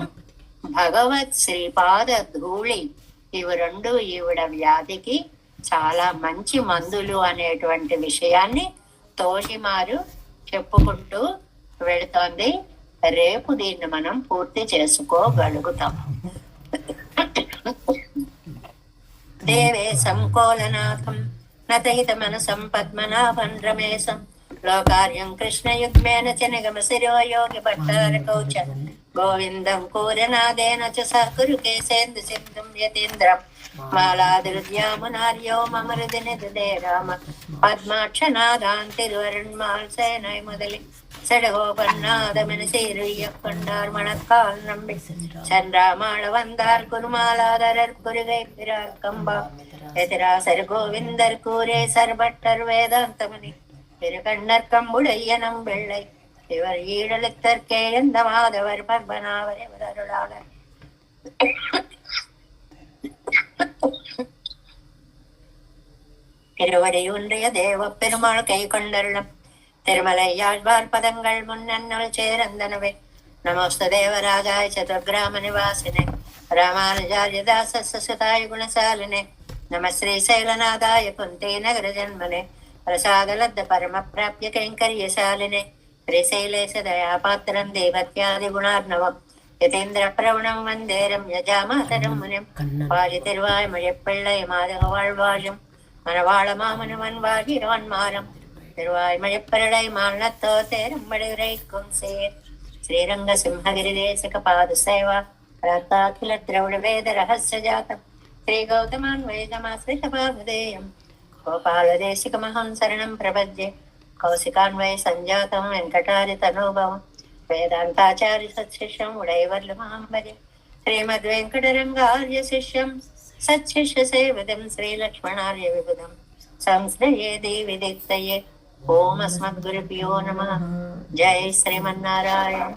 [SPEAKER 1] భగవత్ శ్రీపాద ధూళి, ఇవి రెండు ఈవిడ వ్యాధికి చాలా మంచి మందులు అనేటువంటి విషయాన్ని తోషిమారు చెప్పుకుంటూ వెళుతోంది. రేపు దీన్ని మనం పూర్తి చేసుకోగలుగుతాం. దేవేశం కోలనాథం నతహిత మనసం పద్మనాభం రమేశం లోకార్యం కృష్ణయుగ్మేన చ నిగమ శిరోయోగి భట్టారకౌచ గోవిందం కూరనాదేన చ సకురు కేసేందు సింధుం యతీంద్రం మాలాదిరుద్యామునార్యో మమృది నిధుదే రామ పద్మాక్షనాదాన్ తిరువరుణ్మాల్ సేనై முதலி செடகோபன்னாதமென சீருய்யக் கொண்டார் மணக்கால் நம்பி சென்றாமாள வந்தார் குருமாலாதரர் குருகை பிறார் கம்பா எதிராசர் கோவிந்தர் கூரே சர்பட்டர் வேதாந்தமணி திருக்கண்ணர் கம்புடையனம் வெள்ளை இவர் ஈழலித்தற்கே எந்த மாதவர் பர்பனாவர் எவரருளாளர் திருவடியுன்றிய தேவ பெருமாள் கை கொண்டருளும் திருமலையாழ்வார் பதங்கள் முன்னன்னல் சேரந்தனவே. நமஸ்து தேவராஜாய சதுர்கிராம நிவாசினே ராமானுஜாரியதாச சுதாய குணசாலினே நம శ్రీశైలనాథాయ కుంతే నగర జన్మనే ప్రసాదలబ్ధ పరమ ప్రాప్య కైంకర్యశాలినే శ్రీశైలేశ దయాపాత్రం దేవత్యాది గుణార్ణవం యతీంద్ర ప్రవణం వందే రమ్యజామాతరం మునిం వాజి తిరువాయ్ మഴപ്പിள்ளை మాధవ வாழ்வாழும் மணவாள மாமனுவன் வாகிரவன் மாறம் திருவாய் மழப்பரடை மானத்தோ தேரம்படைக்கும் சேர் ஸ்ரீரங்க சிம்ஹகிரி தேசக பாத சேவா ராத்தாகில திரவிட வேத ரகசிய ஜாதம் ஸ்ரீ கௌதமான் வேதமாசிரித பாகுதேயம் கோபால தேசிக மகம் சரணம் பிரபத்யே கௌசிகான்வய சஞ்சாதம் வெங்கடாரி தனோபவம் வேதாந்தாச்சாரிய சத்சிஷ்யம் உடையவர்ல மாம்பரே శ్రీమద్ వెంకటరంగార్య శిష్యం సచ్చిష్య సేవితం శ్రీలక్ష్మణార్య విబుధం సంశ్రయే దేవి దిక్తయే. ఓం అస్మద్గురుభ్యో నమః. జై శ్రీమన్నారాయణ.